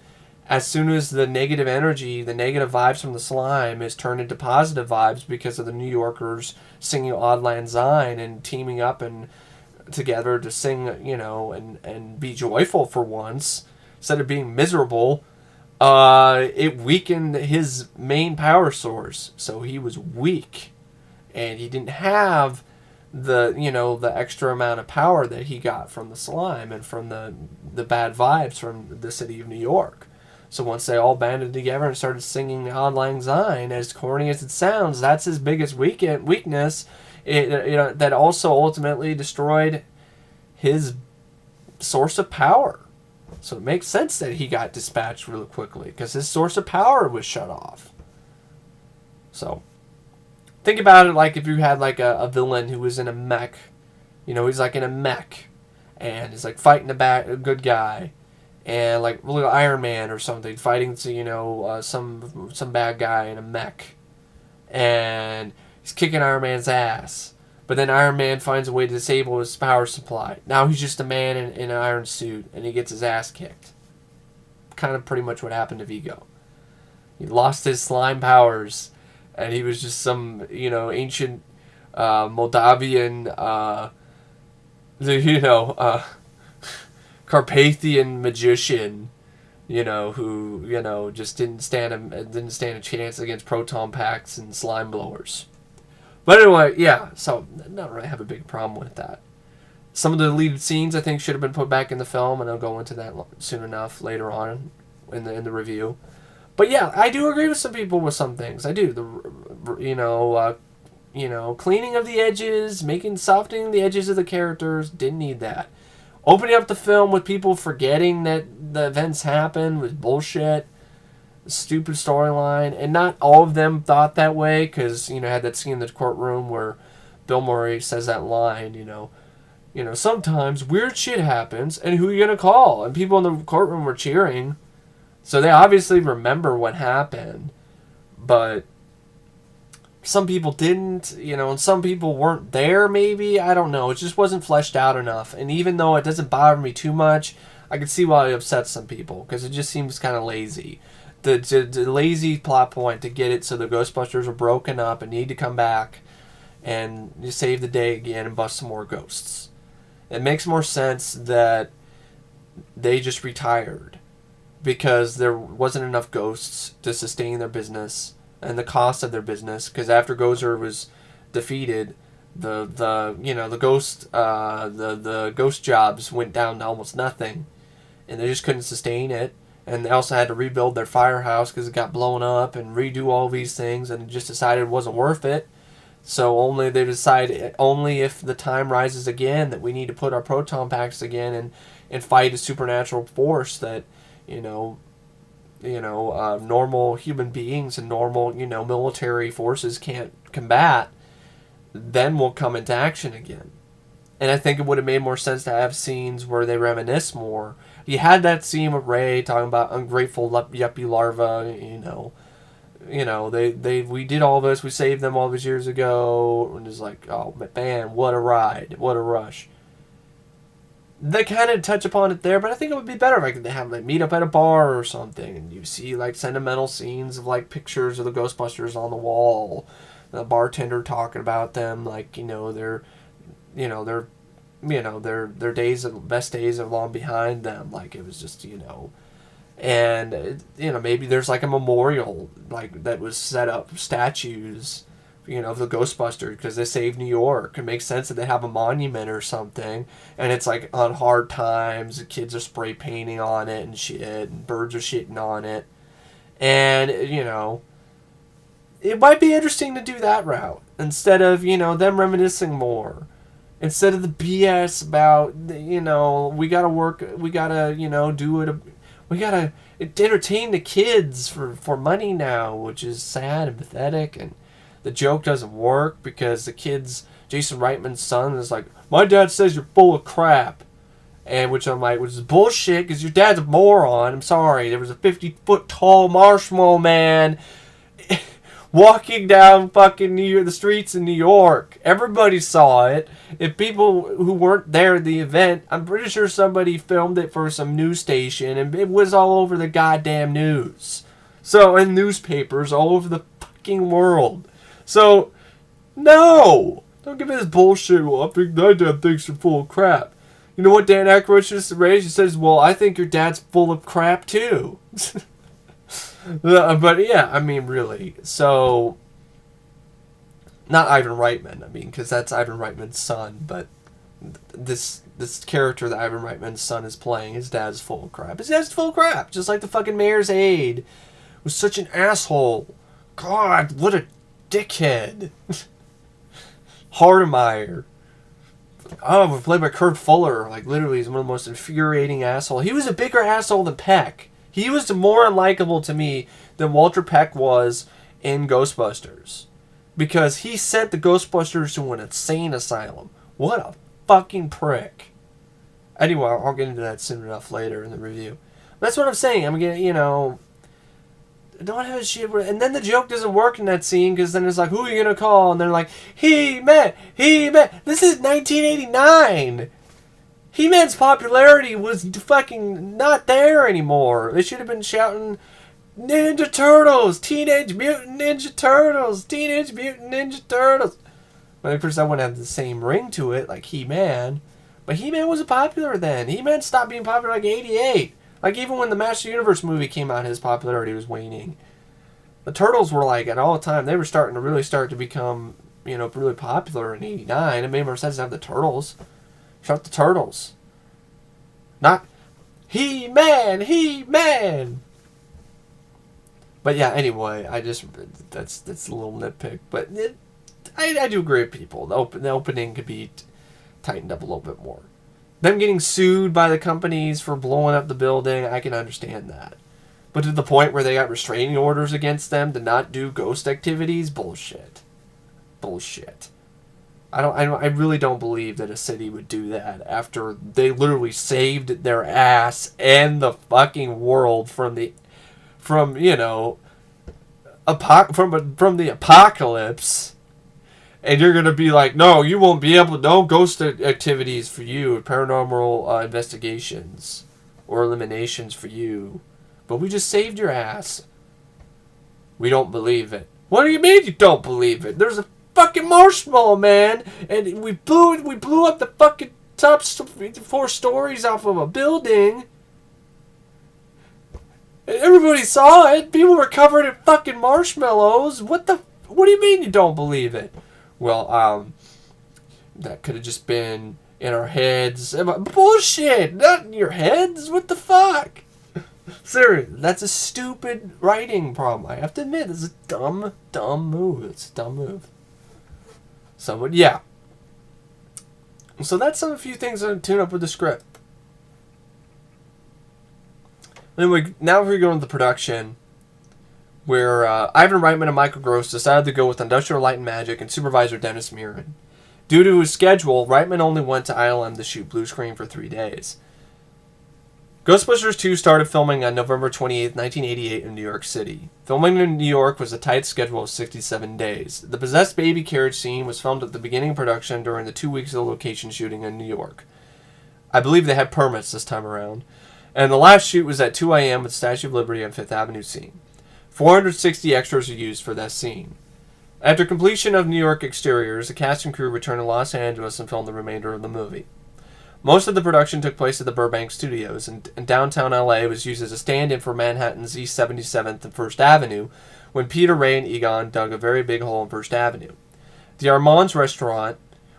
As soon as the negative energy, the negative vibes from the slime is turned into positive vibes because of the New Yorkers singing Auld Lang Syne and teaming up and together to sing, and be joyful for once instead of being miserable, it weakened his main power source. So he was weak, and he didn't have the extra amount of power that he got from the slime and from the bad vibes from the city of New York. So once they all banded together and started singing Auld Lang Syne, as corny as it sounds, that's his biggest weakness. That also ultimately destroyed his source of power. So it makes sense that he got dispatched really quickly because his source of power was shut off. So think about it like if you had like a villain who was in a mech. He's like in a mech and he's like fighting a good guy. And like little Iron Man or something fighting some bad guy in a mech, and he's kicking Iron Man's ass. But then Iron Man finds a way to disable his power supply. Now he's just a man in an iron suit, and he gets his ass kicked. Kind of pretty much what happened to Vigo. He lost his slime powers, and he was just some ancient Moldavian Carpathian magician, who just didn't stand a chance against proton packs and slime blowers. But anyway, yeah. So not really have a big problem with that. Some of the deleted scenes I think should have been put back in the film, and I'll go into that soon enough later on in the review. But yeah, I do agree with some people with some things. I do cleaning of the edges, softening the edges of the characters. Didn't need that. Opening up the film with people forgetting that the events happened was bullshit. Stupid storyline. And not all of them thought that way because, had that scene in the courtroom where Bill Murray says that line, sometimes weird shit happens and who are you going to call? And people in the courtroom were cheering. So they obviously remember what happened. But some people didn't, and some people weren't there maybe. I don't know. It just wasn't fleshed out enough. And even though it doesn't bother me too much, I can see why it upsets some people because it just seems kind of lazy. The lazy plot point to get it so the Ghostbusters are broken up and need to come back and you save the day again and bust some more ghosts. It makes more sense that they just retired because there wasn't enough ghosts to sustain their business and the cost of their business, because after Gozer was defeated, the ghost jobs went down to almost nothing, and they just couldn't sustain it. And they also had to rebuild their firehouse because it got blown up and redo all these things, and just decided it wasn't worth it. So they decide only if the time rises again that we need to put our proton packs again and fight a supernatural force that normal human beings and normal, military forces can't combat, then we'll come into action again. And I think it would have made more sense to have scenes where they reminisce more. You had that scene with Ray talking about ungrateful yuppie larva, we did all this, we saved them all these years ago, and it's like, oh man, what a ride, what a rush. They kind of touch upon it there, but I think it would be better if they have meet up at a bar or something, and you see sentimental scenes of pictures of the Ghostbusters on the wall, the bartender talking about them, their best days are long behind them. It was just and maybe there's a memorial that was set up, statues of the Ghostbusters because they saved New York. It makes sense that they have a monument or something, and it's on hard times, the kids are spray painting on it and shit, and birds are shitting on it, and it might be interesting to do that route instead of them reminiscing more, instead of the BS about we gotta work, we gotta do it, we gotta entertain the kids for money now, which is sad and pathetic. And the joke doesn't work because the kids, Jason Reitman's son is like, my dad says you're full of crap. And which I'm like, which is bullshit, because your dad's a moron. I'm sorry. There was a 50-foot tall marshmallow man walking down fucking the streets in New York. Everybody saw it. If people who weren't there at the event, I'm pretty sure somebody filmed it for some news station, and it was all over the goddamn news. So, in newspapers all over the fucking world. So, no! Don't give me this bullshit. Well, I think my dad thinks you're full of crap. You know what Dan Aykroyd should have raised? He says, well, I think your dad's full of crap, too. But, yeah, I mean, really. So, not Ivan Reitman, I mean, because that's Ivan Reitman's son. But this character that Ivan Reitman's son is playing, his dad's full of crap. His dad's full of crap, just like the fucking mayor's aide. Was such an asshole. God, what a dickhead. Hardemeyer. Oh, played by Kurt Fuller. Like, literally, he's one of the most infuriating assholes. He was a bigger asshole than Peck. He was more unlikable to me than Walter Peck was in Ghostbusters. Because he sent the Ghostbusters to an insane asylum. What a fucking prick. Anyway, I'll get into that soon enough later in the review. That's what I'm saying. I'm getting, don't have a shit. And then the joke doesn't work in that scene, because then it's like, who are you going to call? And they're like, He-Man. This is 1989. He-Man's popularity was fucking not there anymore. They should have been shouting, Ninja Turtles, Teenage Mutant Ninja Turtles, Teenage Mutant Ninja Turtles. But of course that wouldn't have the same ring to it like He-Man. But He-Man wasn't popular then. He-Man stopped being popular like 88. Like, even when the Master Universe movie came out, his popularity was waning. The Turtles were, like, at all time, they were starting to become, really popular in 89. It made more sense to have the Turtles. Shout the Turtles. Not He-Man! But yeah, anyway, that's a little nitpick. But I do agree with people. The opening could be tightened up a little bit more. Them getting sued by the companies for blowing up the building, I can understand that. But to the point where they got restraining orders against them to not do ghost activities, bullshit. I really don't believe that a city would do that after they literally saved their ass and the fucking world from the apocalypse. And you're going to be like, no, you won't be able to, no ghost activities for you, paranormal investigations or eliminations for you. But we just saved your ass. We don't believe it. What do you mean you don't believe it? There's a fucking marshmallow man, and we blew up the fucking top 4 stories off of a building. And everybody saw it. People were covered in fucking marshmallows. What do you mean you don't believe it? Well, that could have just been in our heads. Bullshit! Not in your heads? What the fuck? Seriously, that's a stupid writing problem. I have to admit, it's a dumb move. It's a dumb move. So, but yeah. So that's a few things to tune up with the script. Anyway, now we're going to the production, where Ivan Reitman and Michael Gross decided to go with Industrial Light and Magic and supervisor Dennis Muren. Due to his schedule, Reitman only went to ILM to shoot blue screen for 3 days. Ghostbusters 2 started filming on November 28, 1988 in New York City. Filming in New York was a tight schedule of 67 days. The possessed baby carriage scene was filmed at the beginning of production during the 2 weeks of location shooting in New York. I believe they had permits this time around. And the last shoot was at 2 a.m. with Statue of Liberty on 5th Avenue scene. 460 extras were used for that scene. After completion of New York exteriors, the cast and crew returned to Los Angeles and filmed the remainder of the movie. Most of the production took place at the Burbank Studios, and downtown LA was used as a stand-in for Manhattan's East 77th and 1st Avenue, when Peter, Ray, and Egon dug a very big hole in 1st Avenue. The Armand's restaurant,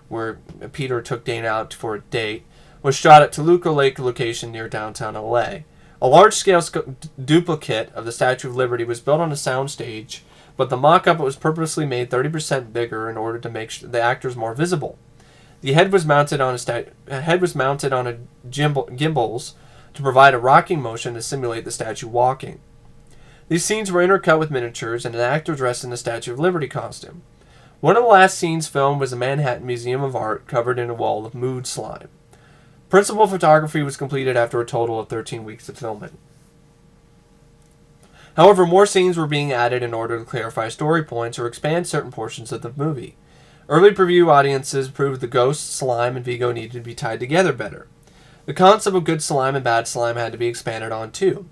where Peter took Dana out for a date, was shot at Toluca Lake location near downtown LA. A large-scale duplicate of the Statue of Liberty was built on a soundstage, but the mock-up was purposely made 30% bigger in order to make the actors more visible. The head was mounted on gimbals to provide a rocking motion to simulate the statue walking. These scenes were intercut with miniatures and an actor dressed in the Statue of Liberty costume. One of the last scenes filmed was the Manhattan Museum of Art covered in a wall of mood slime. Principal photography was completed after a total of 13 weeks of filming. However, more scenes were being added in order to clarify story points or expand certain portions of the movie. Early preview audiences proved the ghost, slime, and Vigo needed to be tied together better. The concept of good slime and bad slime had to be expanded on too.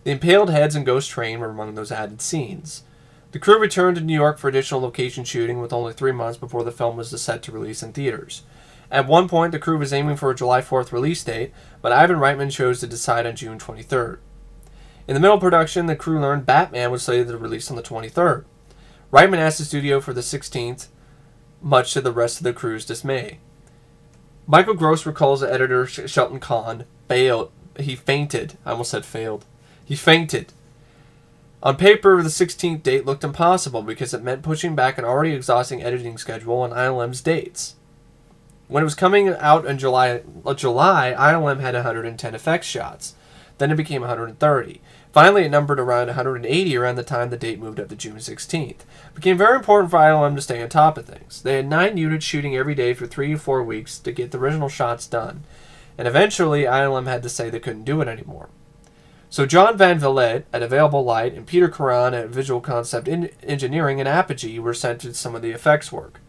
The impaled heads and ghost train were among those added scenes. The crew returned to New York for additional location shooting with only 3 months before the film was set to release in theaters. At one point, the crew was aiming for a July 4th release date, but Ivan Reitman chose to decide on June 23rd. In the middle of production, the crew learned Batman was slated to release on the 23rd. Reitman asked the studio for the 16th, much to the rest of the crew's dismay. Michael Gross recalls that editor Shelton Kahn fainted. I almost said failed. He fainted. On paper, the 16th date looked impossible because it meant pushing back an already exhausting editing schedule on ILM's dates. When it was coming out in July, ILM had 110 effects shots. Then it became 130. Finally, it numbered around 180 around the time the date moved up to June 16th. It became very important for ILM to stay on top of things. They had 9 units shooting every day for 3 to 4 weeks to get the original shots done. And eventually, ILM had to say they couldn't do it anymore. So John Van Vliet at Available Light and Peter Curran at Visual Concept Engineering and Apogee were sent to some of the effects work.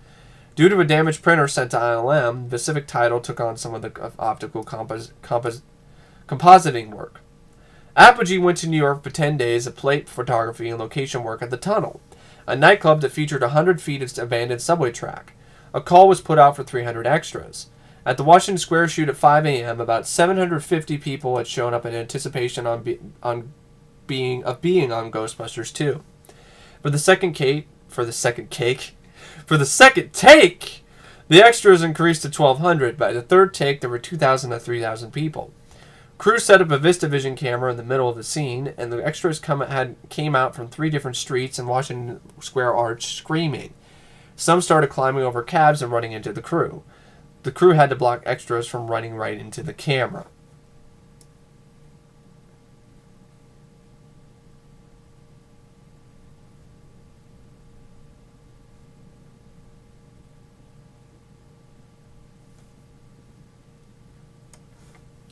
Due to a damaged printer sent to ILM, Pacific Title took on some of the optical compositing work. Apogee went to New York for 10 days of plate photography and location work at the Tunnel, a nightclub that featured 100 feet of abandoned subway track. A call was put out for 300 extras. At the Washington Square shoot at 5 a.m., about 750 people had shown up in anticipation of being on Ghostbusters 2. For the second take, the extras increased to 1,200. By the third take, there were 2,000 to 3,000 people. Crew set up a VistaVision camera in the middle of the scene, and the extras came out from 3 different streets in Washington Square Arch screaming. Some started climbing over cabs and running into the crew. The crew had to block extras from running right into the camera.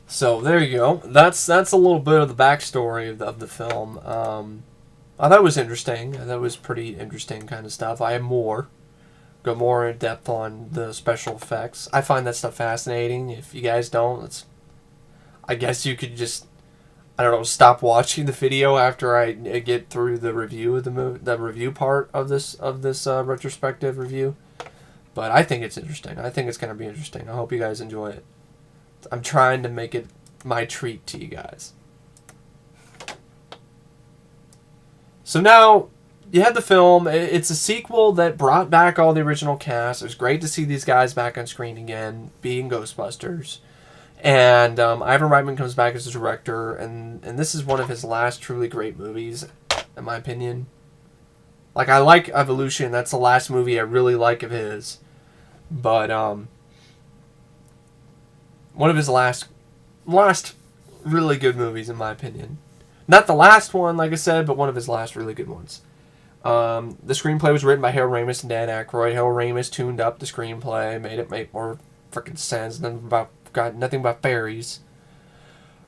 So there you go. That's a little bit of the backstory of the film. I thought it was interesting. I thought it was pretty interesting kind of stuff. I have more. Go more in depth on the special effects. I find that stuff fascinating. If you guys don't, I guess you could just, I don't know, stop watching the video after I get through the review of the movie, the review part of this retrospective review. But I think it's interesting. I think it's going to be interesting. I hope you guys enjoy it. I'm trying to make it my treat to you guys. So now, you had the film. It's a sequel that brought back all the original cast. It was great to see these guys back on screen again, being Ghostbusters. And Ivan Reitman comes back as the director, and this is one of his last truly great movies, in my opinion. Like, I like Evolution. That's the last movie I really like of his. But, one of his last really good movies, in my opinion. Not the last one, like I said, but one of his last really good ones. The screenplay was written by Harold Ramis and Dan Aykroyd. Harold Ramis tuned up the screenplay, made it make more freaking sense. Nothing about fairies.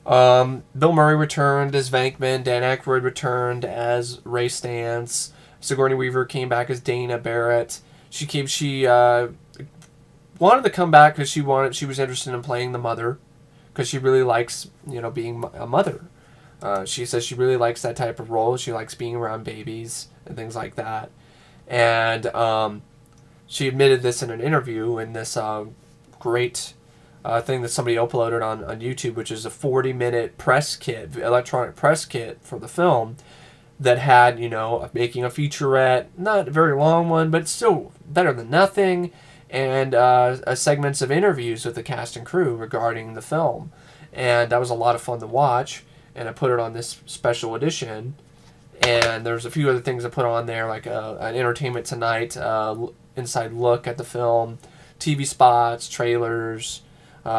Bill Murray returned as Venkman. Dan Aykroyd returned as Ray Stantz. Sigourney Weaver came back as Dana Barrett. She wanted to come back because she was interested in playing the mother, because she really likes being a mother. She says she really likes that type of role. She likes being around babies and things like that. And she admitted this in an interview in this great thing that somebody uploaded on YouTube, which is a 40-minute press kit, electronic press kit for the film that had, making a featurette, not a very long one, but still better than nothing, and segments of interviews with the cast and crew regarding the film. And that was a lot of fun to watch. And I put it on this special edition. And there's a few other things I put on there, like an Entertainment Tonight inside look at the film, TV spots, trailers,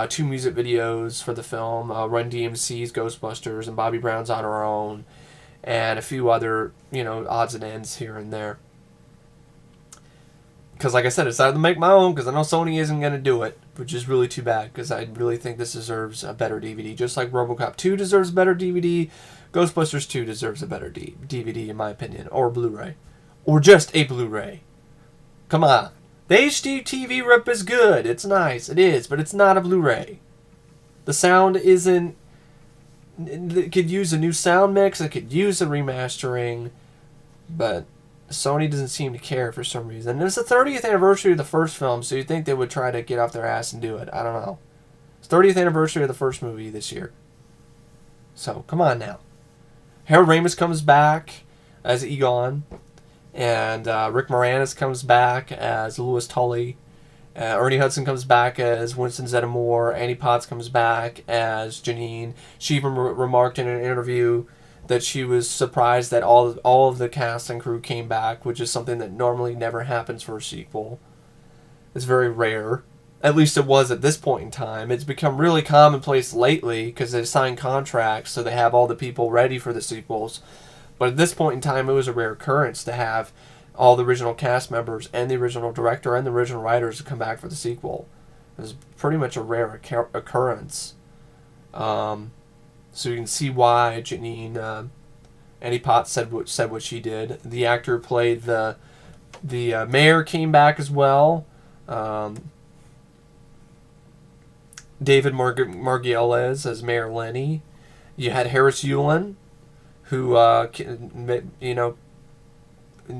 2 music videos for the film, Run DMC's Ghostbusters and Bobby Brown's On Her Own, and a few other, odds and ends here and there. Because, like I said, I decided to make my own because I know Sony isn't going to do it. which is really too bad because I really think this deserves a better DVD. Just like RoboCop 2 deserves a better DVD, Ghostbusters 2 deserves a better DVD in my opinion, or Blu-ray, or just a Blu-ray. Come on. The HD TV rip is good. It's nice. It is, but it's not a Blu-ray. The sound isn't... It could use a new sound mix. It could use a remastering. But Sony doesn't seem to care for some reason. And it's the 30th anniversary of the first film, so you'd think they would try to get off their ass and do it. I don't know. It's 30th anniversary of the first movie this year. So, come on now. Harold Ramis comes back as Egon. And Rick Moranis comes back as Louis Tully. Ernie Hudson comes back as Winston Zeddemore. Annie Potts comes back as Janine. She even remarked in an interview that she was surprised that all of the cast and crew came back, which is something that normally never happens for a sequel. It's very rare. At least it was at this point in time. It's become really commonplace lately because they've signed contracts, so they have all the people ready for the sequels. But at this point in time, it was a rare occurrence to have all the original cast members and the original director and the original writers to come back for the sequel. It was pretty much a rare occurrence. So you can see why Janine, Annie Potts said what she did. The actor who played the mayor came back as well. David Marguiles as Mayor Lenny. You had Harris Yulin, who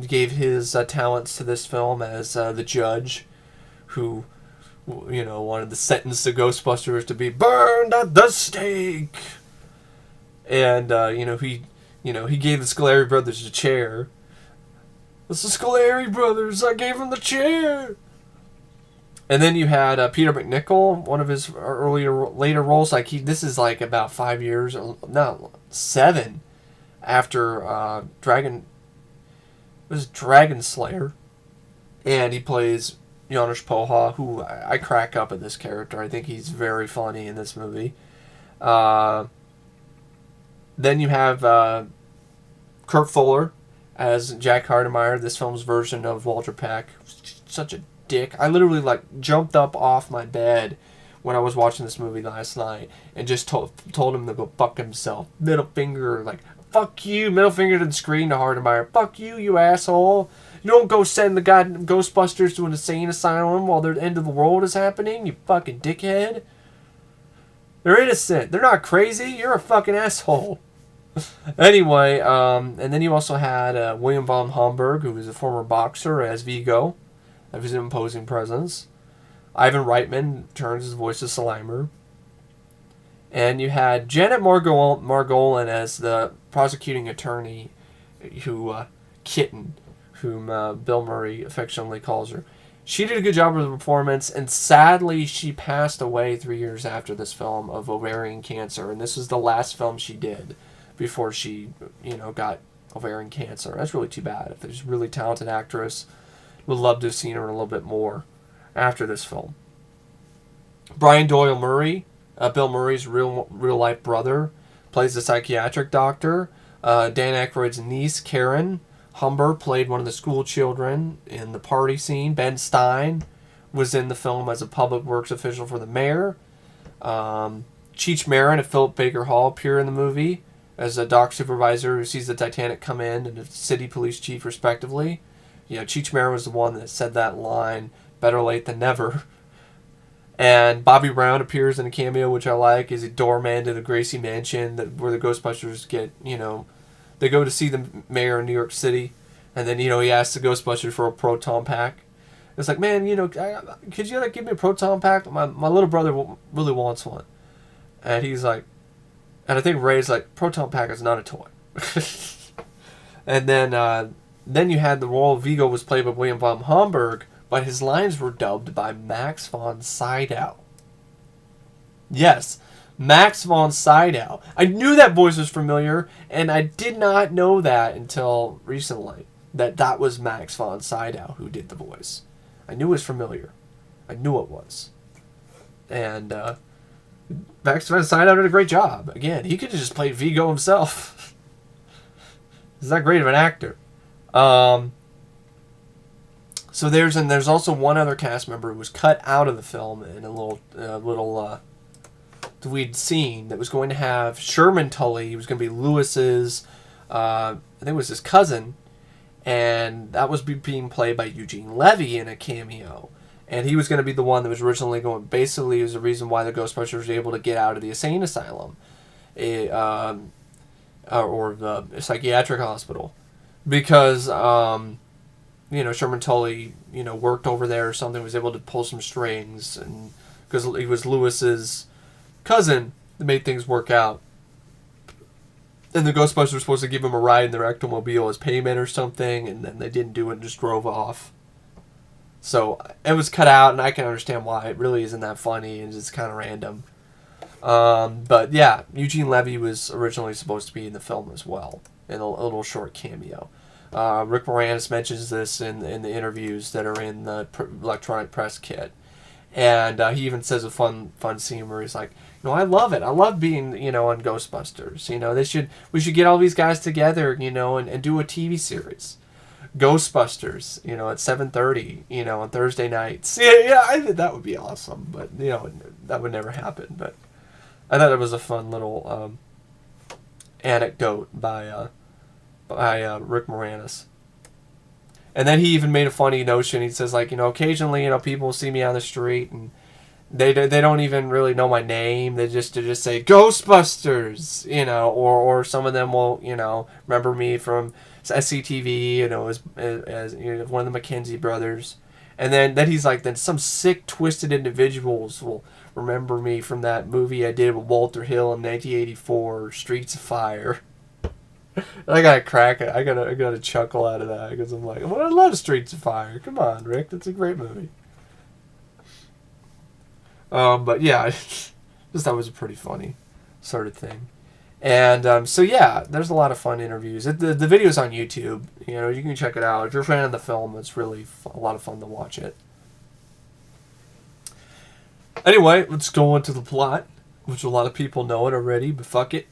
gave his talents to this film as the judge, who wanted the sentence of Ghostbusters to be burned at the stake, and he gave the Scoleri brothers a chair. It's the Scoleri brothers. I gave them the chair. And then you had Peter MacNicol, one of his later roles. This is like about 5 years, no, 7. After Dragon Slayer, and he plays Janusz Poha, who I crack up at this character. I think he's very funny in this movie. Then you have Kurt Fuller as Jack Hardemeyer, this film's version of Walter Peck. Such a dick. I literally jumped up off my bed when I was watching this movie last night and just told him to go fuck himself. Middle finger, fuck you, middle finger to the screen to Hardemeyer. Fuck you, you asshole. You don't go send the goddamn Ghostbusters to an insane asylum while the end of the world is happening, you fucking dickhead. They're innocent. They're not crazy. You're a fucking asshole. Anyway, and then you also had William von Homburg, who was a former boxer, as Vigo. That was an imposing presence. Ivan Reitman turns his voice to Slimer. And you had Janet Margolin as the prosecuting attorney, Kitten, whom Bill Murray affectionately calls her. She did a good job with the performance, and sadly she passed away 3 years after this film of ovarian cancer, and this was the last film she did before she, got ovarian cancer. That's really too bad. If there's a really talented actress, would love to have seen her in a little bit more after this film. Brian Doyle Murray, Bill Murray's real life brother, plays the psychiatric doctor. Dan Aykroyd's niece, Karen Humber, played one of the school children in the party scene. Ben Stein was in the film as a public works official for the mayor. Cheech Marin and Philip Baker Hall appear in the movie as a dock supervisor who sees the Titanic come in and a city police chief, respectively. Cheech Marin was the one that said that line, better late than never. And Bobby Brown appears in a cameo, which I like, as a doorman to the Gracie Mansion, where the Ghostbusters get, they go to see the mayor in New York City, and then, he asks the Ghostbusters for a proton pack. It's like, man, could you give me a proton pack? My little brother really wants one. And he's like, and I think Ray's like, proton pack is not a toy. And then you had the role of Vigo was played by William von Homburg, but his lines were dubbed by Max von Sydow. Yes, Max von Sydow. I knew that voice was familiar, and I did not know that until recently, that was Max von Sydow who did the voice. I knew it was familiar. I knew it was. And Max von Sydow did a great job. Again, he could have just played Vigo himself. He's not great of an actor. So there's also one other cast member who was cut out of the film in a little deleted scene that was going to have Sherman Tully. He was going to be Lewis's, I think it was his cousin, and that was being played by Eugene Levy in a cameo. And he was going to be the one that was originally going. Basically, it was the reason why the Ghostbusters were able to get out of the insane asylum, or the psychiatric hospital, because Sherman Tully worked over there or something, was able to pull some strings, and because he was Lewis's cousin, that made things work out. And the Ghostbusters were supposed to give him a ride in their ectomobile as payment or something, and then they didn't do it and just drove off. So it was cut out, and I can understand why. It really isn't that funny, and it's kind of random. But yeah, Eugene Levy was originally supposed to be in the film as well, in a little short cameo. Rick Moranis mentions this in the interviews that are in the electronic press kit. And he even says a fun scene where he's like, I love it. I love being, on Ghostbusters. We should get all these guys together, and do a TV series. Ghostbusters, at 7:30, on Thursday nights. Yeah, I think that would be awesome. But, that would never happen. But I thought it was a fun little anecdote by Rick Moranis. And then he even made a funny notion. He says, occasionally, people see me on the street, and they don't even really know my name. They just say Ghostbusters, or some of them will, remember me from SCTV, as one of the McKenzie brothers. And then he's like, then some sick, twisted individuals will remember me from that movie I did with Walter Hill in 1984, Streets of Fire. I gotta crack it. I gotta chuckle out of that because I'm like, I love Streets of Fire. Come on, Rick, that's a great movie. But yeah, just thought it was a pretty funny sort of thing. And so yeah, there's a lot of fun interviews. The video's on YouTube. You can check it out if you're a fan of the film. It's really a lot of fun to watch it. Anyway, let's go into the plot, which a lot of people know it already, but fuck it.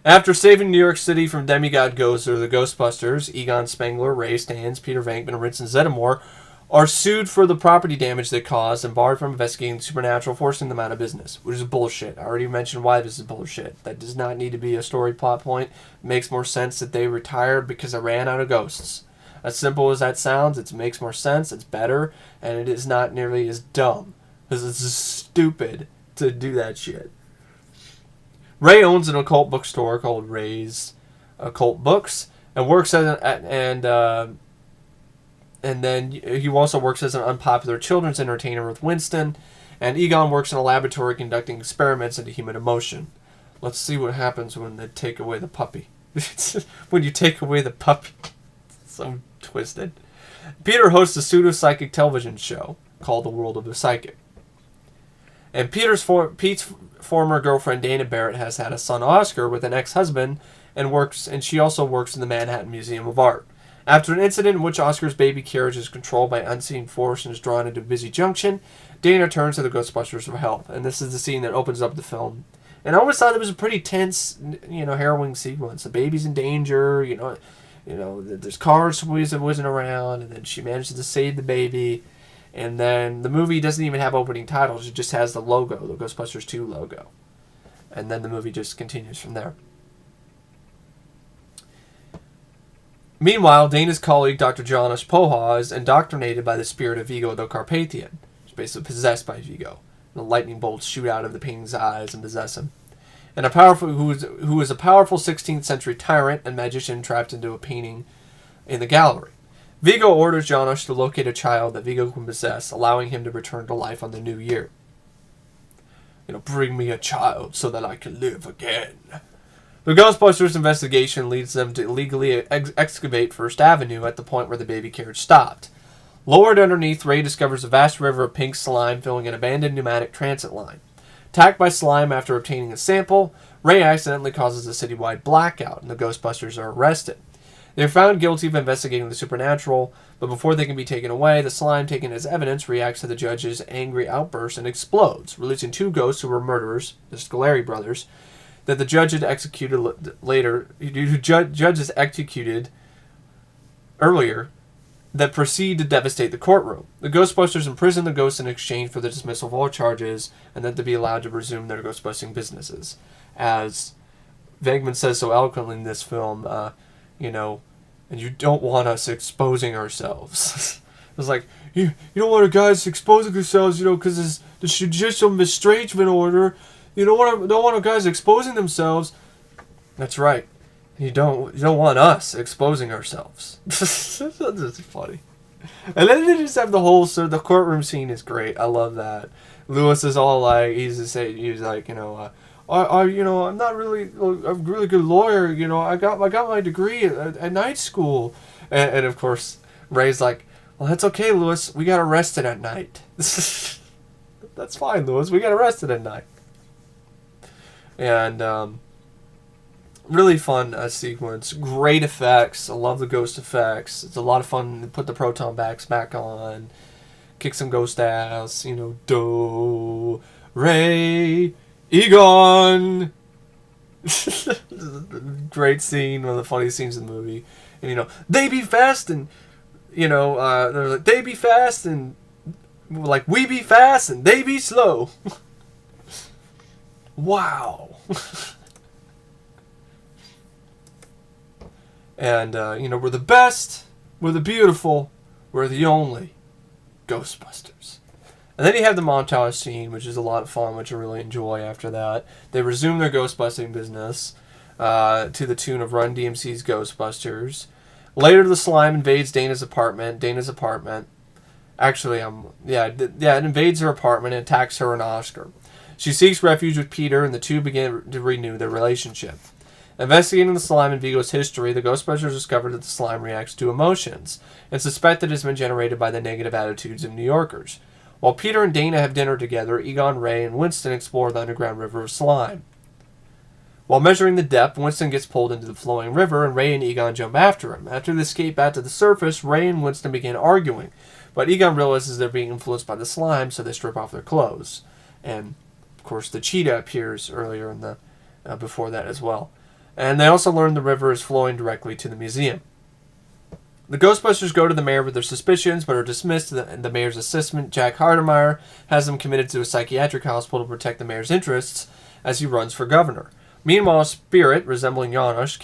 After saving New York City from demigod ghosts or the Ghostbusters, Egon Spengler, Ray Stantz, Peter Venkman, and Vincent Zeddemore are sued for the property damage they caused and barred from investigating the supernatural, forcing them out of business, which is bullshit. I already mentioned why this is bullshit. That does not need to be a story plot point. It makes more sense that they retired because they ran out of ghosts. As simple as that sounds, it makes more sense, it's better, and it is not nearly as dumb. Because it's just stupid to do that shit. Ray owns an occult bookstore called Ray's Occult Books, and works as and then he also works as an unpopular children's entertainer with Winston, and Egon works in a laboratory conducting experiments into human emotion. Let's see what happens when they take away the puppy. When you take away the puppy. So twisted. Peter hosts a pseudo-psychic television show called The World of the Psychic. And Pete's former girlfriend Dana Barrett has had a son Oscar with an ex-husband, and she also works in the Manhattan Museum of Art. After an incident in which Oscar's baby carriage is controlled by unseen force and is drawn into a busy junction, Dana turns to the Ghostbusters for help. And this is the scene that opens up the film. And I always thought it was a pretty tense, harrowing sequence. The baby's in danger, there's cars whizzing around, and then she manages to save the baby. And then the movie doesn't even have opening titles. It just has the logo, the Ghostbusters 2 logo. And then the movie just continues from there. Meanwhile, Dana's colleague, Dr. Janusz Poha, is indoctrinated by the spirit of Vigo the Carpathian. He's basically possessed by Vigo. The lightning bolts shoot out of the painting's eyes and possess him. And who is a powerful 16th century tyrant and magician trapped into a painting in the gallery. Vigo orders Janusz to locate a child that Vigo can possess, allowing him to return to life on the new year. Bring me a child so that I can live again. The Ghostbusters investigation leads them to illegally excavate First Avenue at the point where the baby carriage stopped. Lowered underneath, Ray discovers a vast river of pink slime filling an abandoned pneumatic transit line. Attacked by slime after obtaining a sample, Ray accidentally causes a citywide blackout, and the Ghostbusters are arrested. They are found guilty of investigating the supernatural, but before they can be taken away, the slime taken as evidence reacts to the judge's angry outburst and explodes, releasing two ghosts who were murderers, the Scoleri brothers, that the judge had executed later. Judge is executed earlier, that proceed to devastate the courtroom. The Ghostbusters imprison the ghosts in exchange for the dismissal of all charges, and then to be allowed to resume their ghostbusting businesses. As Venkman says so eloquently in this film, and you don't want us exposing ourselves. It's like, you don't want our guys exposing themselves, because there's judicial estrangement order. You don't want our guys exposing themselves. That's right. You don't want us exposing ourselves. That's funny. And then they just have the courtroom scene is great. I love that. Lewis is all like, he's like, I'm not really a really good lawyer. I got my degree at night school, and of course Ray's like, well, that's okay, Lewis. We got arrested at night. That's fine, Lewis. We got arrested at night. And really fun sequence. Great effects. I love the ghost effects. It's a lot of fun to put the proton packs back on. Kick some ghost ass. Do, Ray, Egon. Great scene. One of the funniest scenes in the movie. And they be fast and they're like, they be fast and like we be fast and they be slow. Wow. And, we're the best, we're the beautiful, we're the only Ghostbusters. And then you have the montage scene, which is a lot of fun, which I really enjoy after that. They resume their ghostbusting business to the tune of Run DMC's Ghostbusters. Later, the slime invades Dana's apartment. Actually, it invades her apartment and attacks her and Oscar. She seeks refuge with Peter, and the two begin to renew their relationship. Investigating the slime and Vigo's history, the Ghostbusters discover that the slime reacts to emotions, and suspect that it has been generated by the negative attitudes of New Yorkers. While Peter and Dana have dinner together, Egon, Ray, and Winston explore the underground river of slime. While measuring the depth, Winston gets pulled into the flowing river, and Ray and Egon jump after him. After they escape back to the surface, Ray and Winston begin arguing, but Egon realizes they're being influenced by the slime, so they strip off their clothes. And, of course, the cheetah appears earlier in the before that as well. And they also learn the river is flowing directly to the museum. The Ghostbusters go to the mayor with their suspicions, but are dismissed, and the mayor's assistant, Jack Hardemeyer, has them committed to a psychiatric hospital to protect the mayor's interests as he runs for governor. Meanwhile, Spirit, resembling Janusz,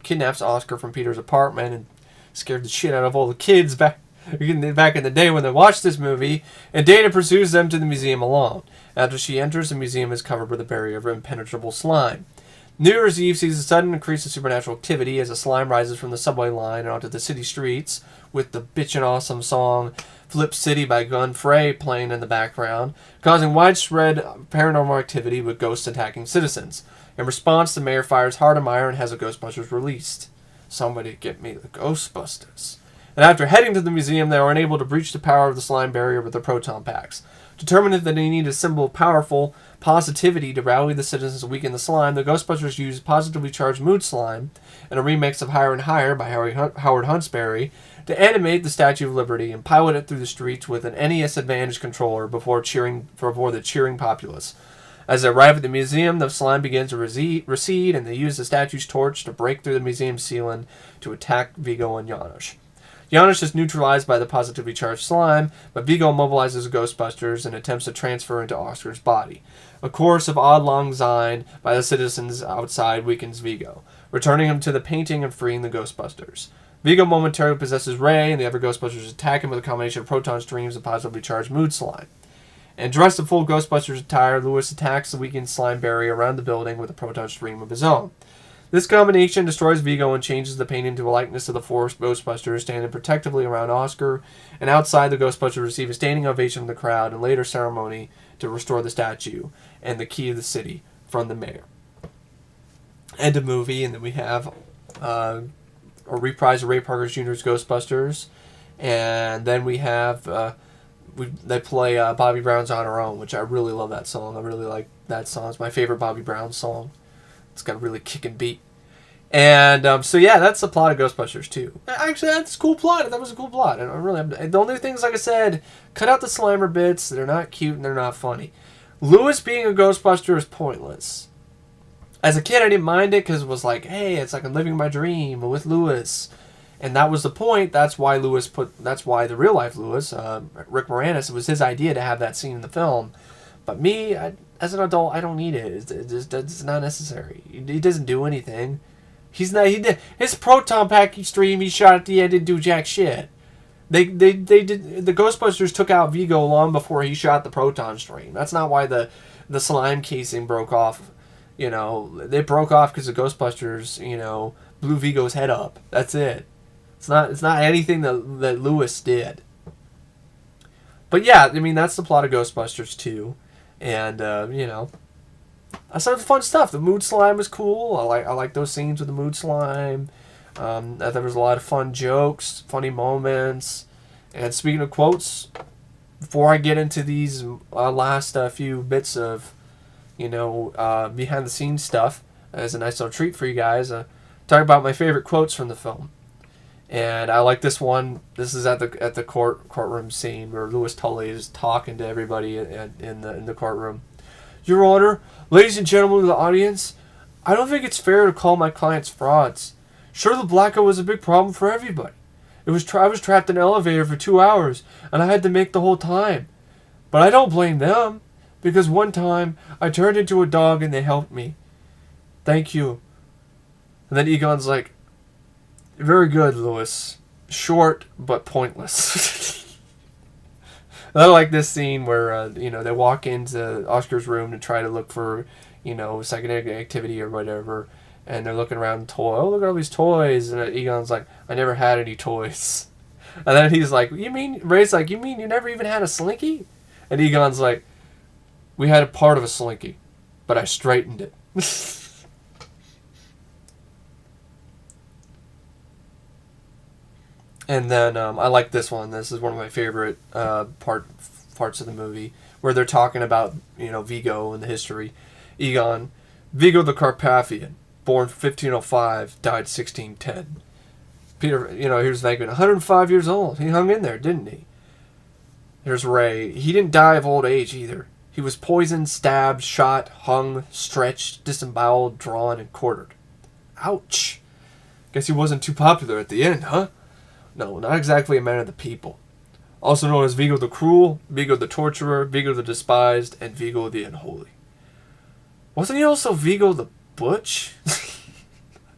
kidnaps Oscar from Peter's apartment and scared the shit out of all the kids back in the day when they watched this movie, and Dana pursues them to the museum alone. After she enters, the museum is covered with a barrier of impenetrable slime. New Year's Eve sees a sudden increase in supernatural activity as the slime rises from the subway line and onto the city streets, with the bitchin' awesome song Flip City by Gun Frey playing in the background, causing widespread paranormal activity with ghosts attacking citizens. In response, the mayor fires Hardemeyer and has the Ghostbusters released. Somebody get me the Ghostbusters. And after heading to the museum, they are unable to breach the power of the slime barrier with their proton packs. Determined that they need a symbol of powerful positivity to rally the citizens and weaken the slime, the Ghostbusters use positively charged mood slime and a remix of Higher and Higher by Howard Huntsberry to animate the Statue of Liberty and pilot it through the streets with an NES Advantage controller before the cheering populace. As they arrive at the museum, the slime begins to recede, and they use the statue's torch to break through the museum ceiling to attack Vigo and Janusz. Janusz is neutralized by the positively charged slime, but Vigo mobilizes the Ghostbusters and attempts to transfer into Oscar's body. A chorus of Auld Lang Syne by the citizens outside weakens Vigo, returning him to the painting and freeing the Ghostbusters. Vigo momentarily possesses Ray, and the other Ghostbusters attack him with a combination of proton streams and positively charged mood slime. And dressed in full Ghostbusters attire, Lewis attacks the weakened slime barrier around the building with a proton stream of his own. This combination destroys Vigo and changes the painting to a likeness of the four Ghostbusters standing protectively around Oscar, and outside the Ghostbusters receive a standing ovation from the crowd and later ceremony to restore the statue and the key of the city from the mayor. End of movie, and then we have a reprise of Ray Parker Jr.'s Ghostbusters, and then we have they play Bobby Brown's On Her Own, which I really love that song. I really like that song. It's my favorite Bobby Brown song. It's got a really kicking beat. And so yeah, that's the plot of Ghostbusters 2. Actually, that's a cool plot. That was a cool plot. And the only things, like I said, cut out the Slimer bits. They're not cute and they're not funny. Lewis being a Ghostbuster is pointless. As a kid, I didn't mind it because it was like, hey, it's like I'm living my dream with Lewis. And that was the point. That's why that's why the real life Lewis, Rick Moranis, it was his idea to have that scene in the film. But me, as an adult, I don't need it. It's not necessary. He doesn't do anything. He's not. His proton pack stream he shot at the end didn't do jack shit. They did. The Ghostbusters took out Vigo long before he shot the proton stream. That's not why the slime casing broke off. They broke off because the Ghostbusters, blew Vigo's head up. That's it. It's not anything that Lewis did. But yeah, I mean, that's the plot of Ghostbusters 2. And, I saw fun stuff. The mood slime was cool. I like those scenes with the mood slime. I thought there was a lot of fun jokes, funny moments. And speaking of quotes, before I get into these last few bits of, behind the scenes stuff, as a nice little treat for you guys, talk about my favorite quotes from the film. And I like this one. This is at the courtroom scene where Louis Tully is talking to everybody in the courtroom. Your Honor, ladies and gentlemen of the audience, I don't think it's fair to call my clients frauds. Sure, the blackout was a big problem for everybody. I was trapped in an elevator for 2 hours, and I had to make the whole time. But I don't blame them, because one time I turned into a dog and they helped me. Thank you. And then Egon's like, very good, Lewis. Short, but pointless. I like this scene where, they walk into Oscar's room to try to look for, psychedelic activity or whatever. And they're looking around toy. Oh, look at all these toys. And Egon's like, I never had any toys. And then he's like, Ray's like, you mean you never even had a slinky? And Egon's like, we had a part of a slinky, but I straightened it. And then I like this one. This is one of my favorite parts of the movie where they're talking about Vigo and the history. Egon, Vigo the Carpathian, born 1505, died 1610. Peter, here's Venkman, 105 years old. He hung in there, didn't he? Here's Ray. He didn't die of old age either. He was poisoned, stabbed, shot, hung, stretched, disemboweled, drawn, and quartered. Ouch. Guess he wasn't too popular at the end, huh? No, not exactly a man of the people. Also known as Vigo the Cruel, Vigo the Torturer, Vigo the Despised, and Vigo the Unholy. Wasn't he also Vigo the Butch?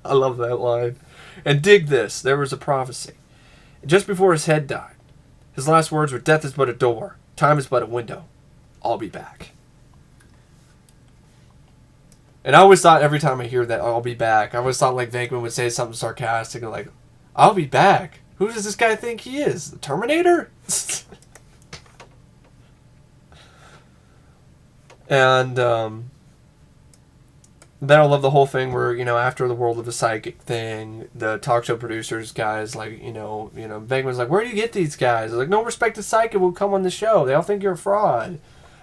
I love that line. And dig this, there was a prophecy. Just before his head died, his last words were, death is but a door, time is but a window. I'll be back. And I always thought every time I hear that, I'll be back, I always thought like Venkman would say something sarcastic and like, I'll be back. Who does this guy think he is? The Terminator? And then I love the whole thing where, after the World of the Psychic thing, the talk show producers guys, like, Venkman's like, where do you get these guys? Like, no respected psychic will come on the show. They all think you're a fraud.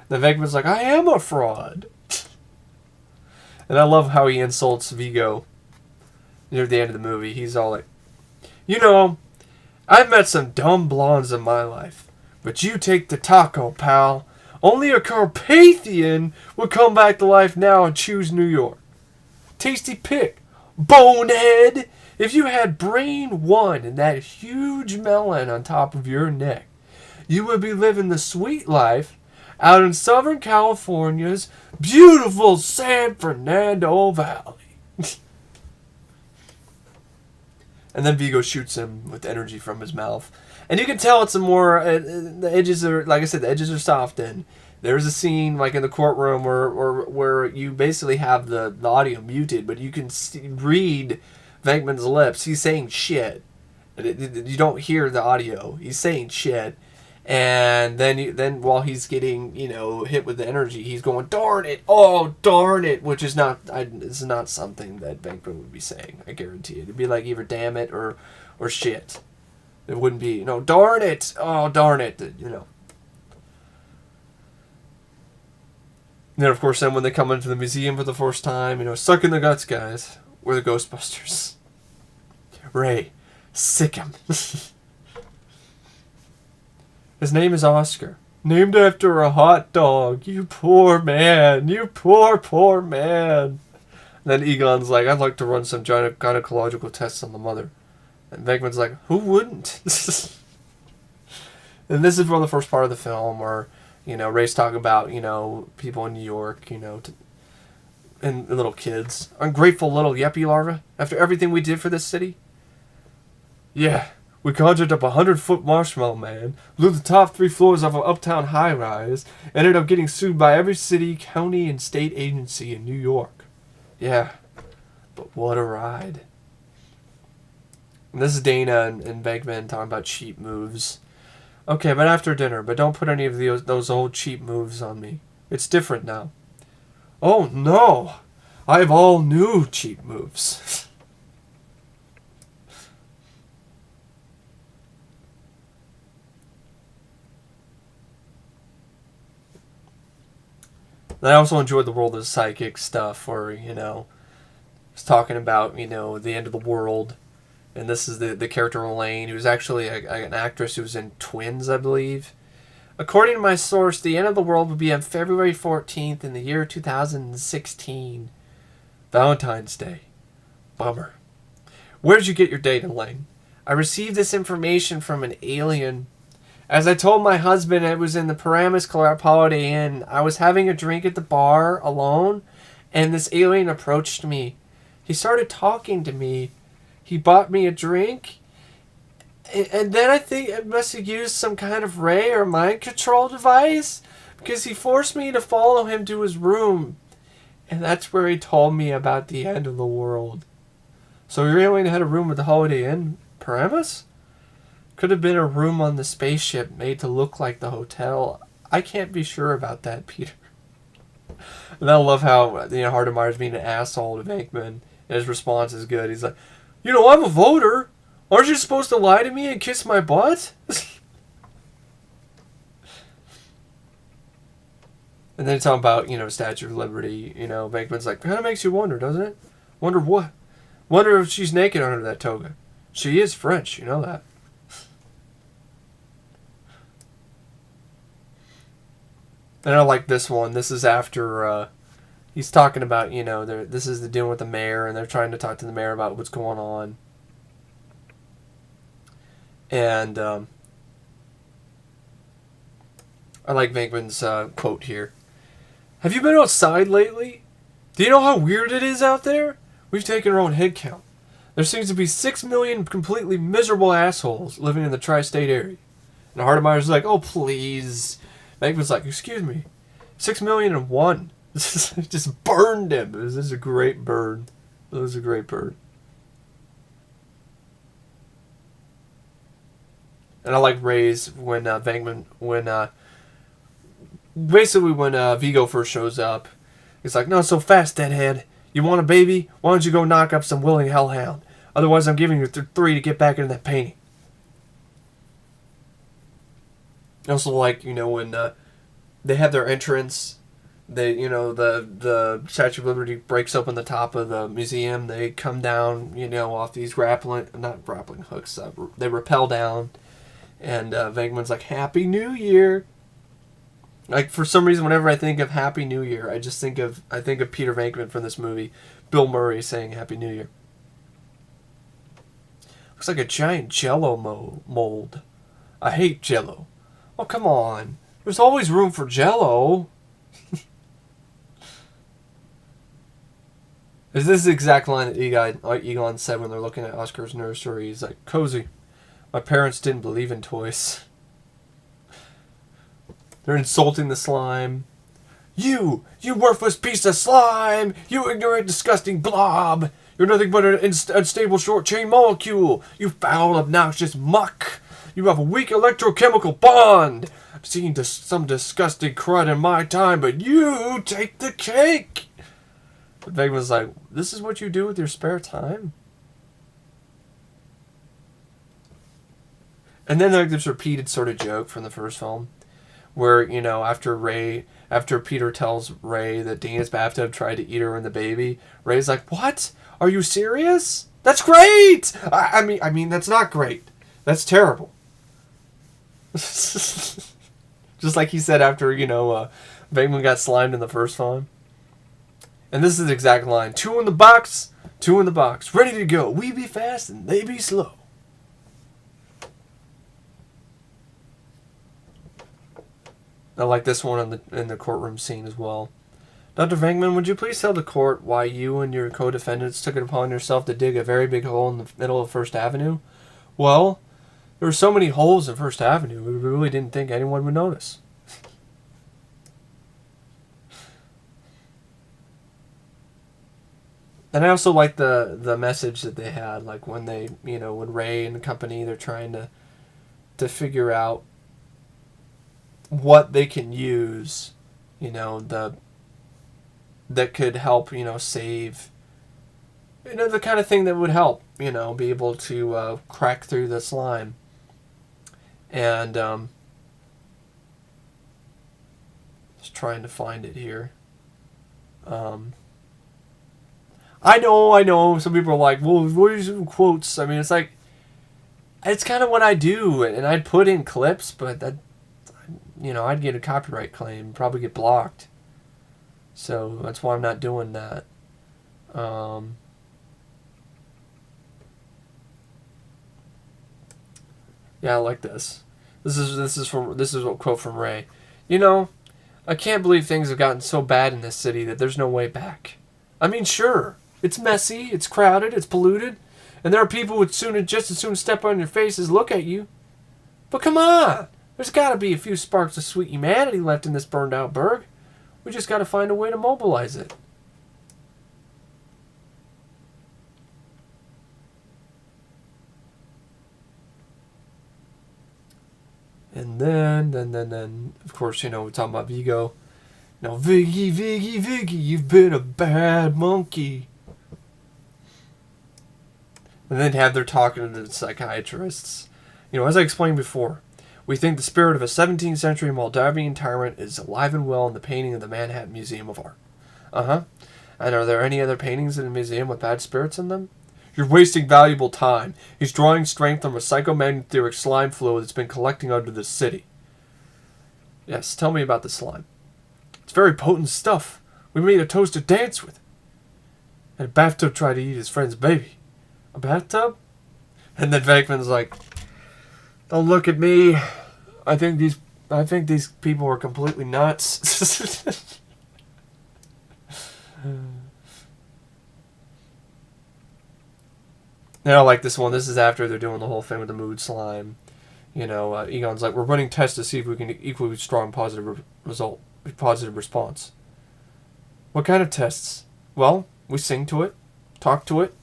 Then Venkman's like, I am a fraud. And I love how he insults Vigo near the end of the movie. He's all like, I've met some dumb blondes in my life, but you take the taco, pal. Only a Carpathian would come back to life now and choose New York. Tasty pick, bonehead. If you had brain one and that huge melon on top of your neck, you would be living the sweet life out in Southern California's beautiful San Fernando Valley. And then Vigo shoots him with energy from his mouth. And you can tell it's a more... the edges are... Like I said, the edges are softened. There's a scene, like in the courtroom, where you basically have the audio muted, but you can read Venkman's lips. He's saying shit. You don't hear the audio. He's saying shit. And then while he's getting, hit with the energy, he's going, darn it, oh, darn it, which is not something that Venkman would be saying, I guarantee it. It'd be like either damn it or shit. It wouldn't be, darn it, oh, darn it, Then, of course, when they come into the museum for the first time, suck in the guts, guys. We're the Ghostbusters. Ray, sick him. His name is Oscar. Named after a hot dog. You poor man. You poor, poor man. And then Egon's like, I'd like to run some gynecological tests on the mother. And Venkman's like, who wouldn't? And this is from the first part of the film where, Ray's talking about, people in New York, and little kids. Ungrateful little yuppie larva. After everything we did for this city. Yeah, we conjured up 100-foot marshmallow man, blew the top 3 floors of an uptown high-rise, ended up getting sued by every city, county, and state agency in New York. Yeah, but what a ride. And this is Dana and Venkman talking about cheap moves. Okay, but after dinner, but don't put any of those old cheap moves on me. It's different now. Oh no! I have all new cheap moves. I also enjoyed the World of Psychic stuff where, it's talking about, the end of the world. And this is the character Elaine, who's actually an actress who was in Twins, I believe. According to my source, the end of the world would be on February 14th in the year 2016. Valentine's Day. Bummer. Where'd you get your date, Elaine? I received this information from an alien. As I told my husband, it was in the Ramis Holiday Inn. I was having a drink at the bar alone, and this alien approached me. He started talking to me. He bought me a drink, and then I think I must have used some kind of ray or mind control device, because he forced me to follow him to his room, and that's where he told me about the end of the world. So he really had a room at the Holiday Inn, Paramus? Could have been a room on the spaceship made to look like the hotel. I can't be sure about that, Peter. And I love how, Hardemeyer's being an asshole to Venkman, and his response is good. He's like, I'm a voter. Aren't you supposed to lie to me and kiss my butt? And then talking about, Statue of Liberty. Venkman's like, kind of makes you wonder, doesn't it? Wonder what? Wonder if she's naked under that toga. She is French, you know that. And I like this one. This is after he's talking about, this is the deal with the mayor, and they're trying to talk to the mayor about what's going on. And I like Venkman's quote here. Have you been outside lately? Do you know how weird it is out there? We've taken our own head count. There seems to be 6 million completely miserable assholes living in the tri-state area. And Hardemeyer's like, oh, please. Venkman's like, excuse me, 6,000,001. Just burned him. This is a great burn. It was a great burn. And I like Ray's when Venkman, basically when Vigo first shows up, he's like, no, so fast, deadhead. You want a baby? Why don't you go knock up some willing hellhound? Otherwise, I'm giving you 3 to get back into that painting. Also, like, when they have their entrance, they, the Statue of Liberty breaks open the top of the museum. They come down, off these not grappling hooks. They rappel down, and Venkman's like, Happy New Year. Like, for some reason, whenever I think of Happy New Year, I think of Peter Venkman from this movie, Bill Murray saying Happy New Year. Looks like a giant Jell-O mold. I hate Jell-O. Oh, come on. There's always room for Jell-O. Is this the exact line that Egon said when they're looking at Oscar's nursery? He's like, cozy. My parents didn't believe in toys. They're insulting the slime. You worthless piece of slime! You ignorant, disgusting blob! You're nothing but an unstable short-chain molecule! You foul, obnoxious muck! You have a weak electrochemical bond! I've seen some disgusting crud in my time, but you take the cake! But Venkman's like, this is what you do with your spare time? And then there's this repeated sort of joke from the first film, where, after Peter tells Ray that Dana's bathtub tried to eat her and the baby, Ray's like, what? Are you serious? That's great! I mean, that's not great. That's terrible. Just like he said after, Venkman got slimed in the first film. And this is the exact line. 2 in the box, ready to go. We be fast and they be slow. I like this one in the courtroom scene as well. Dr. Venkman, would you please tell the court why you and your co-defendants took it upon yourself to dig a very big hole in the middle of First Avenue? Well, there were so many holes in First Avenue, we really didn't think anyone would notice. And I also like the message that they had, like when they, when Ray and the company, they're trying to figure out what they can use, that could help, save, the kind of thing that would help, be able to crack through the slime. And just trying to find it here. I know. Some people are like, well, what are some quotes? I mean, it's like, it's kind of what I do, and I'd put in clips, but that, I'd get a copyright claim, probably get blocked. So that's why I'm not doing that. Yeah, I like this. This is a quote from Ray. I can't believe things have gotten so bad in this city that there's no way back. I mean, sure, it's messy, it's crowded, it's polluted, and there are people who would just as soon step on your face as look at you. But come on, there's got to be a few sparks of sweet humanity left in this burned out burg. We just got to find a way to mobilize it. And then, of course, we're talking about Vigo. Viggy, you've been a bad monkey. And then have their talking to the psychiatrists. As I explained before, we think the spirit of a 17th century Moldavian tyrant is alive and well in the painting of the Manhattan Museum of Art. Uh-huh. And are there any other paintings in the museum with bad spirits in them? You're wasting valuable time. He's drawing strength from a psychomagnetic slime fluid that's been collecting under the city. Yes, tell me about the slime. It's very potent stuff. We made a toaster dance with it. And a bathtub tried to eat his friend's baby. A bathtub? And then Venkman's like, don't look at me. I think these people are completely nuts. And I like this one. This is after they're doing the whole thing with the mood slime. Egon's like, we're running tests to see if we can get equally strong positive response. What kind of tests? Well, we sing to it, talk to it,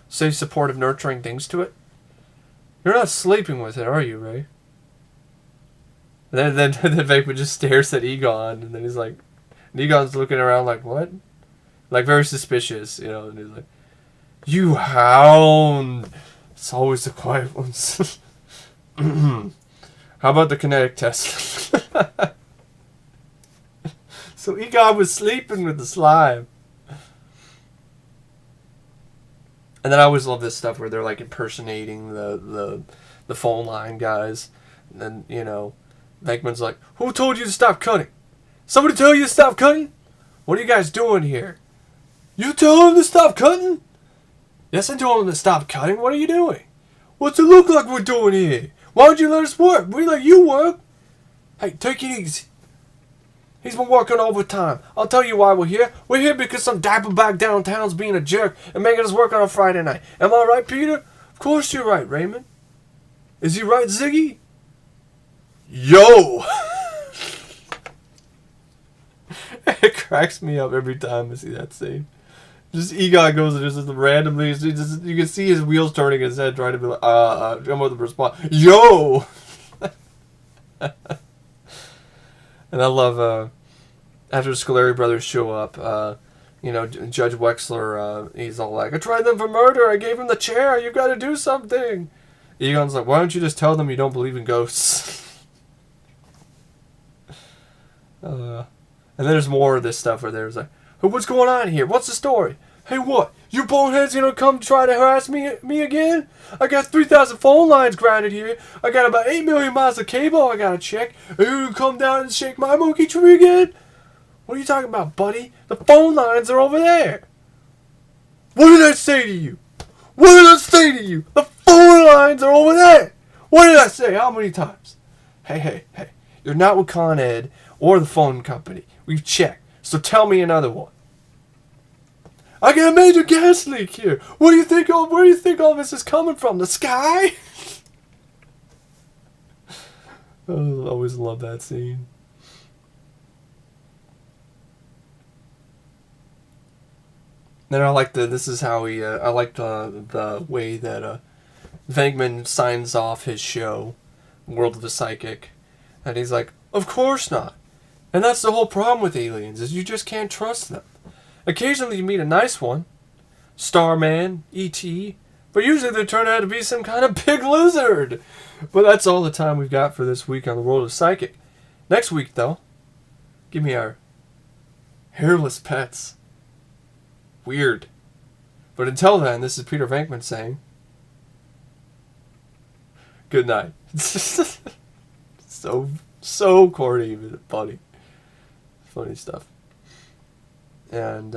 say supportive, nurturing things to it. You're not sleeping with it, are you, Ray? And then Venkman just stares at Egon, and then he's like, and Egon's looking around like, what? Like, very suspicious, and he's like, you hound! It's always the quiet ones. How about the kinetic test? So Egon was sleeping with the slime. And then I always love this stuff where they're like impersonating the phone line guys. And then, Venkman's like, who told you to stop cutting? Somebody tell you to stop cutting? What are you guys doing here? You tell him to stop cutting? Yes, I told him to stop cutting. What are you doing? What's it look like we're doing here? Why don't you let us work? We let you work. Hey, take it easy. He's been working overtime. I'll tell you why we're here. We're here because some diaperback downtown's being a jerk and making us work on a Friday night. Am I right, Peter? Of course you're right, Raymond. Is he right, Ziggy? Yo! It cracks me up every time I see that scene. Just Egon goes and just randomly, you can see his wheels turning in his head, trying to be like, come with the response. Yo! And I love, after the Scoleri brothers show up, Judge Wexler, he's all like, I tried them for murder, I gave him the chair, you gotta do something. Egon's like, why don't you just tell them you don't believe in ghosts? And then there's more of this stuff where there's like, hey, what's going on here? What's the story? Hey, what? You boneheads gonna come try to harass me again? I got 3,000 phone lines grounded here. I got about 8 million miles of cable I gotta check. Are you gonna come down and shake my monkey tree again? What are you talking about, buddy? The phone lines are over there. What did I say to you? What did I say to you? The phone lines are over there. What did I say? How many times? Hey. You're not with Con Ed or the phone company. We've checked. So tell me another one. I get a major gas leak here. Where do you think all this is coming from? The sky? I always love that scene. Then I like this is how he, I liked the way that Venkman signs off his show, World of the Psychic. And he's like, of course not. And that's the whole problem with aliens, is you just can't trust them. Occasionally you meet a nice one, Starman, E.T., but usually they turn out to be some kind of big lizard. But that's all the time we've got for this week on the World of Psychic. Next week, though, give me our hairless pets. Weird. But until then, this is Peter Venkman saying, good night. So corny, but funny. Funny stuff. And,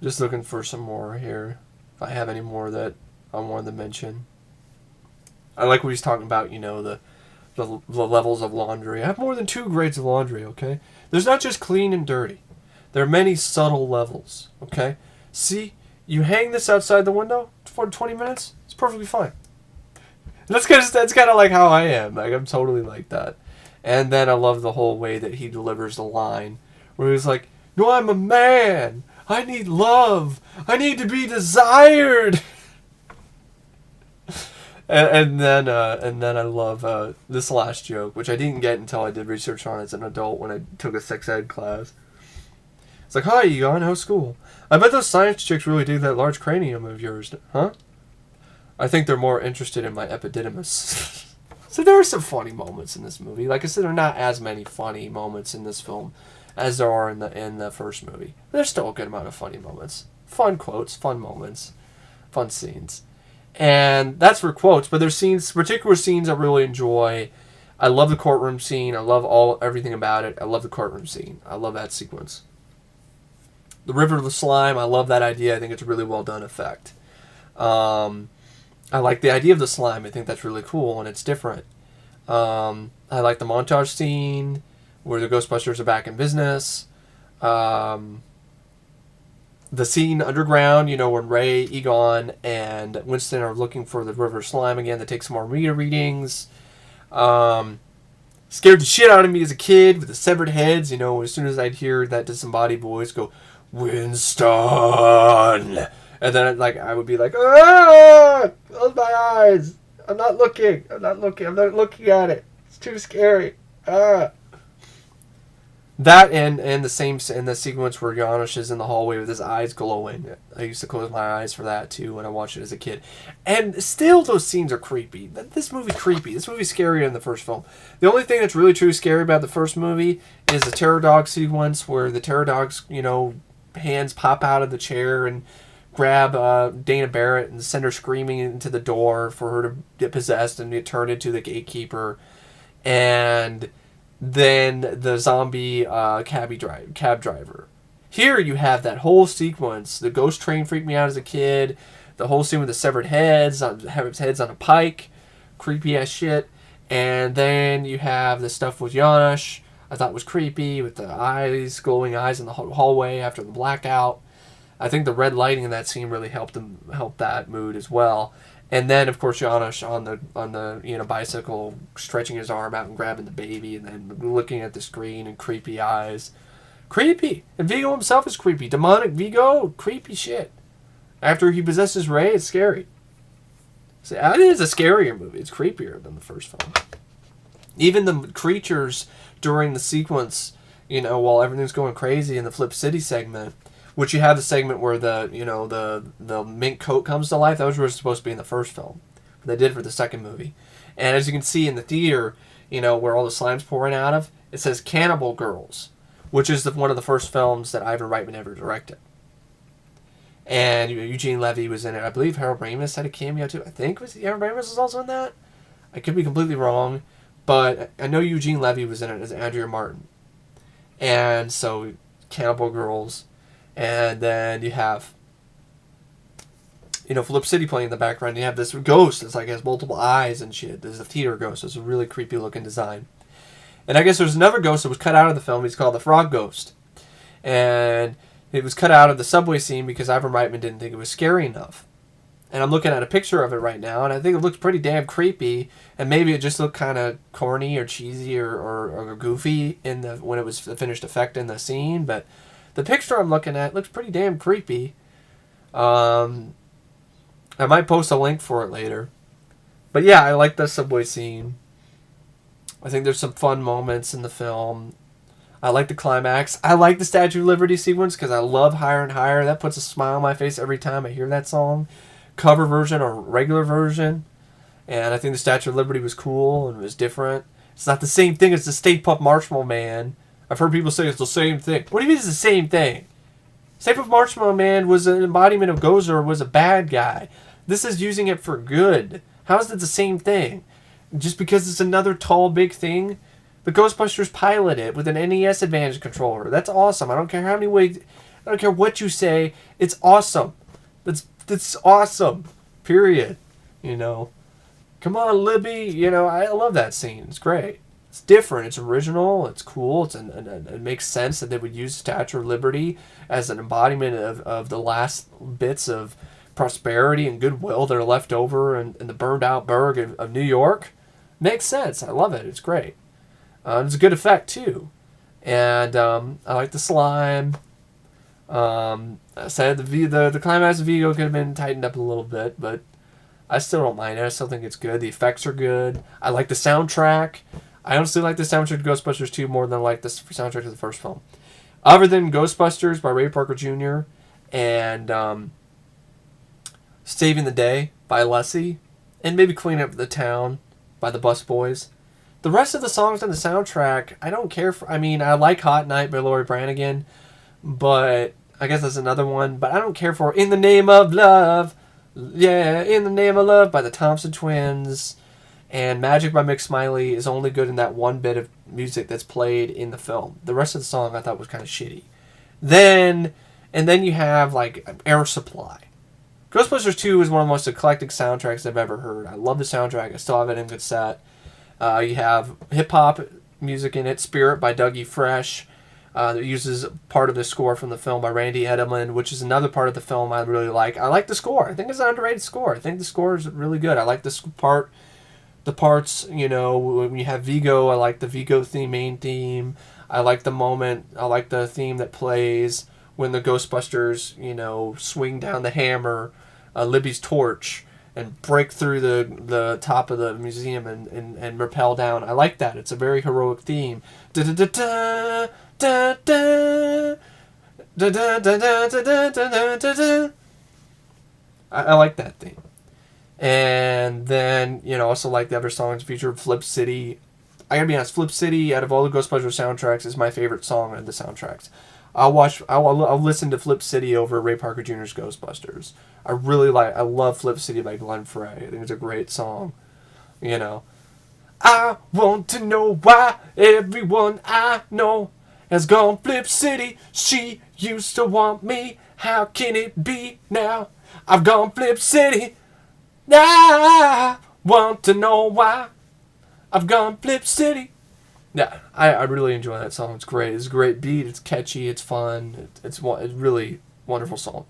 just looking for some more here. If I have any more that I wanted to mention. I like what he's talking about, the levels of laundry. I have more than 2 grades of laundry, okay? There's not just clean and dirty. There are many subtle levels, okay? See, you hang this outside the window for 20 minutes, it's perfectly fine. That's kind of like how I am. Like, I'm totally like that. And then I love the whole way that he delivers the line, where he's like, no, I'm a man. I need love. I need to be desired. And then I love this last joke, which I didn't get until I did research on it as an adult when I took a sex ed class. It's like, hi, Egon, how's school? I bet those science chicks really dig that large cranium of yours, huh? I think they're more interested in my epididymis. So there are some funny moments in this movie. Like I said, there are not as many funny moments in this film as there are in the first movie. There's still a good amount of funny moments. Fun quotes, fun moments, fun scenes. And that's for quotes, but there's particular scenes I really enjoy. I love the courtroom scene. I love everything about it. I love the courtroom scene. I love that sequence. The River of the Slime, I love that idea. I think it's a really well done effect. I like the idea of the slime. I think that's really cool and it's different. I like the montage scene where the Ghostbusters are back in business. The scene underground, when Ray, Egon, and Winston are looking for the River Slime again to take some more meter readings. Scared the shit out of me as a kid with the severed heads. As soon as I'd hear that disembodied voice go, Winston! And then I would be like, ah! Close my eyes! I'm not looking at it. It's too scary. Ah! That and the sequence where Janusz is in the hallway with his eyes glowing. I used to close my eyes for that too when I watched it as a kid. And still those scenes are creepy. This movie's creepy. This movie's scarier than the first film. The only thing that's really truly scary about the first movie is the terror dog sequence where the terror dog's, hands pop out of the chair and grab Dana Barrett and send her screaming into the door for her to get possessed and get turned into the gatekeeper. And then the zombie cab driver. Here you have that whole sequence. The ghost train freaked me out as a kid. The whole scene with the severed heads, heads on a pike. Creepy ass shit. And then you have the stuff with Janusz. I thought was creepy with the glowing eyes in the hallway after the blackout. I think the red lighting in that scene really helped that mood as well. And then, of course, Janusz on the bicycle, stretching his arm out and grabbing the baby, and then looking at the screen and creepy eyes. Creepy! And Vigo himself is creepy. Demonic Vigo, creepy shit. After he possesses Ray, it's scary. So, it is a scarier movie. It's creepier than the first film. Even the creatures during the sequence, while everything's going crazy in the Flip City segment, which you have the segment where the mink coat comes to life. That was really supposed to be in the first film. But they did it for the second movie. And as you can see in the theater, where all the slime's pouring out of, it says Cannibal Girls, which is one of the first films that Ivan Reitman ever directed. And Eugene Levy was in it. I believe Harold Ramis had a cameo too. I think Harold Ramis was also in that. I could be completely wrong. But I know Eugene Levy was in it as Andrea Martin. And so, Cannibal Girls. And then you have Flip City playing in the background. You have this ghost that's like has multiple eyes and shit. There's a theater ghost. It's a really creepy looking design. And I guess there's another ghost that was cut out of the film. He's called the Frog Ghost. And it was cut out of the subway scene because Ivan Reitman didn't think it was scary enough. And I'm looking at a picture of it right now, and I think it looks pretty damn creepy. And maybe it just looked kind of corny or cheesy or goofy when it was the finished effect in the scene. But the picture I'm looking at looks pretty damn creepy. I might post a link for it later. But yeah, I like the subway scene. I think there's some fun moments in the film. I like the climax. I like the Statue of Liberty sequence because I love Higher and Higher. That puts a smile on my face every time I hear that song. Cover version or regular version. And I think the Statue of Liberty was cool and it was different. It's not the same thing as the Stay Puft Marshmallow Man. I've heard people say it's the same thing. What do you mean it's the same thing? Stay Puft Marshmallow Man was an embodiment of Gozer, was a bad guy. This is using it for good. How is it the same thing? Just because it's another tall, big thing? The Ghostbusters pilot it with an NES Advantage controller. That's awesome. I don't care how many ways... I don't care what you say. It's awesome. That's awesome. Period. Come on, Libby. I love that scene. It's great. It's different. It's original. It's cool. It makes sense that they would use Statue of Liberty as an embodiment of the last bits of prosperity and goodwill that are left over in the burned out burg of New York. Makes sense. I love it. It's great. It's a good effect too. And I like the slime. I said the climax of Vigo could have been tightened up a little bit, but I still don't mind it. I still think it's good. The effects are good. I like the soundtrack. I honestly like the soundtrack to Ghostbusters 2 more than I like the soundtrack to the first film. Other than Ghostbusters by Ray Parker Jr. and Saving the Day by Leslie, and maybe Clean Up the Town by the Bus Boys. The rest of the songs on the soundtrack, I don't care for. I mean, I like Hot Night by Lori Branigan, but I guess that's another one. But I don't care for In the Name of Love. Yeah, In the Name of Love by the Thompson Twins. And Magic by Mick Smiley is only good in that one bit of music that's played in the film. The rest of the song I thought was kind of shitty. Then you have like Air Supply. Ghostbusters 2 is one of the most eclectic soundtracks I've ever heard. I love the soundtrack. I still have it in good set. You have hip-hop music in it, Spirit by Dougie Fresh. That uses part of the score from the film by Randy Edelman, which is another part of the film I really like. I like the score. I think it's an underrated score. I think the score is really good. I like the parts, when you have Vigo, I like the Vigo main theme. I like the moment. I like the theme that plays when the Ghostbusters, swing down the hammer, Libby's torch, and break through the top of the museum and rappel down. I like that. It's a very heroic theme. Da da da da da da da da da da da da. I like that theme. And then, also like the other songs featured Flip City. I gotta be honest, Flip City, out of all the Ghostbusters soundtracks, is my favorite song of the soundtracks. I'll listen to Flip City over Ray Parker Jr.'s Ghostbusters. I love Flip City by Glenn Frey. I think it's a great song. I want to know why everyone I know has gone Flip City. She used to want me. How can it be now? I've gone Flip City. I want to know why I've gone Flip City. Yeah, I really enjoy that song. It's great. It's a great beat. It's catchy. It's fun. It's a really wonderful song.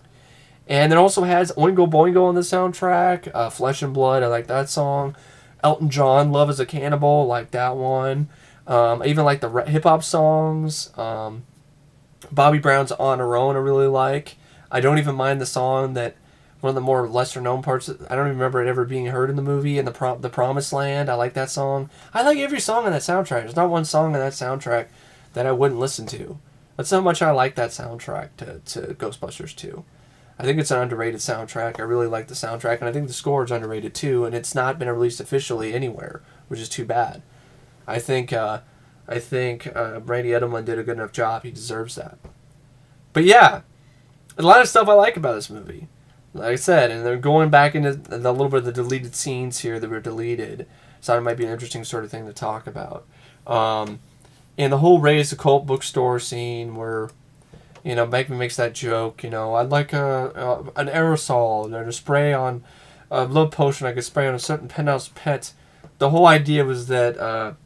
And it also has Oingo Boingo on the soundtrack. Flesh and Blood. I like that song. Elton John, Love is a Cannibal. I like that one. I even like the hip-hop songs. Bobby Brown's On Her Own I really like. I don't even mind the song that... one of the more lesser-known parts. I don't even remember it ever being heard in the movie. In the Promised Land, I like that song. I like every song on that soundtrack. There's not one song on that soundtrack that I wouldn't listen to. That's how much I like that soundtrack to Ghostbusters 2. I think it's an underrated soundtrack. I really like the soundtrack, and I think the score is underrated too. And it's not been released officially anywhere, which is too bad. I think Randy Edelman did a good enough job. He deserves that. But yeah, a lot of stuff I like about this movie. Like I said, and they're going back into a little bit of the deleted scenes here that were deleted. So it might be an interesting sort of thing to talk about. And the whole Ray's Occult bookstore scene where You know, Venkman makes that joke. You know, I'd like an aerosol and a spray on a love potion I could spray on a certain penthouse pet. The whole idea was that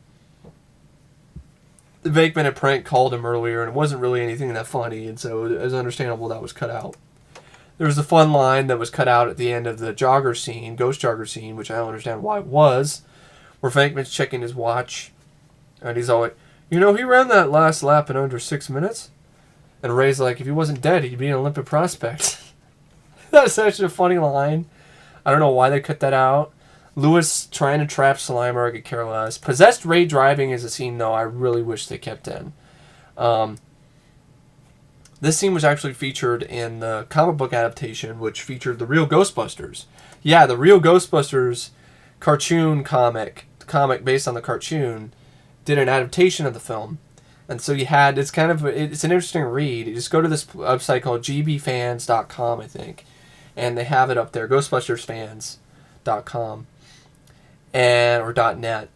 Venkman had prank called him earlier, and it wasn't really anything that funny, and so it was understandable that was cut out. There was a fun line that was cut out at the end of the jogger scene, ghost jogger scene, which I don't understand why it was, where Venkman's checking his watch, and he's all like, you know, he ran that last lap in under 6 minutes. And Ray's like, if he wasn't dead, he'd be an Olympic prospect. That's such a funny line. I don't know why they cut that out. Lewis trying to trap Slimer, I could care less. Possessed Ray driving is a scene, though, I really wish they kept in. This scene was actually featured in the comic book adaptation, which featured the real Ghostbusters. Yeah, the real Ghostbusters cartoon comic based on the cartoon, did an adaptation of the film. And so you had, it's an interesting read. You just go to this website called gbfans.com, I think. And they have it up there, ghostbustersfans.com or .net.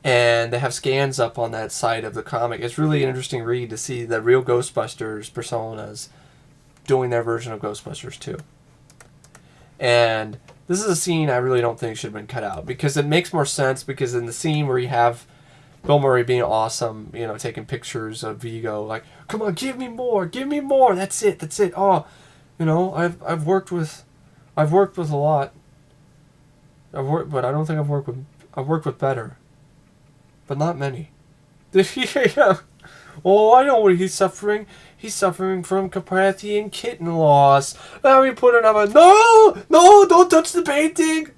And they have scans up on that site of the comic. It's really an interesting read to see the real Ghostbusters personas doing their version of Ghostbusters 2. And this is a scene I really don't think should have been cut out, because it makes more sense, because in the scene where you have Bill Murray being awesome, you know, taking pictures of Vigo, like, come on, give me more, that's it. Oh, you know, I've worked with a lot. But I don't think I've worked with better, but not many. Yeah. Oh, I know what he's suffering. He's suffering from Carpathian kitten loss. Now we put another. No, don't touch the painting.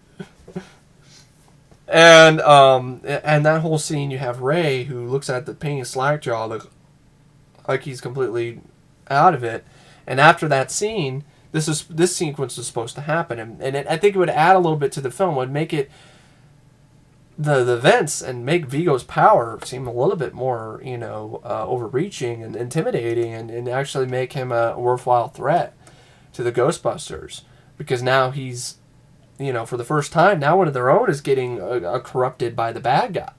And that whole scene, you have Ray, who looks at the painting Slackjaw like he's completely out of it. And after that scene, this sequence was supposed to happen, and I think it would add a little bit to the film. It would make it the events and make Vigo's power seem a little bit more, you know, overreaching and intimidating, and actually make him a worthwhile threat to the Ghostbusters, because now he's, you know, for the first time, now one of their own is getting corrupted by the bad guy.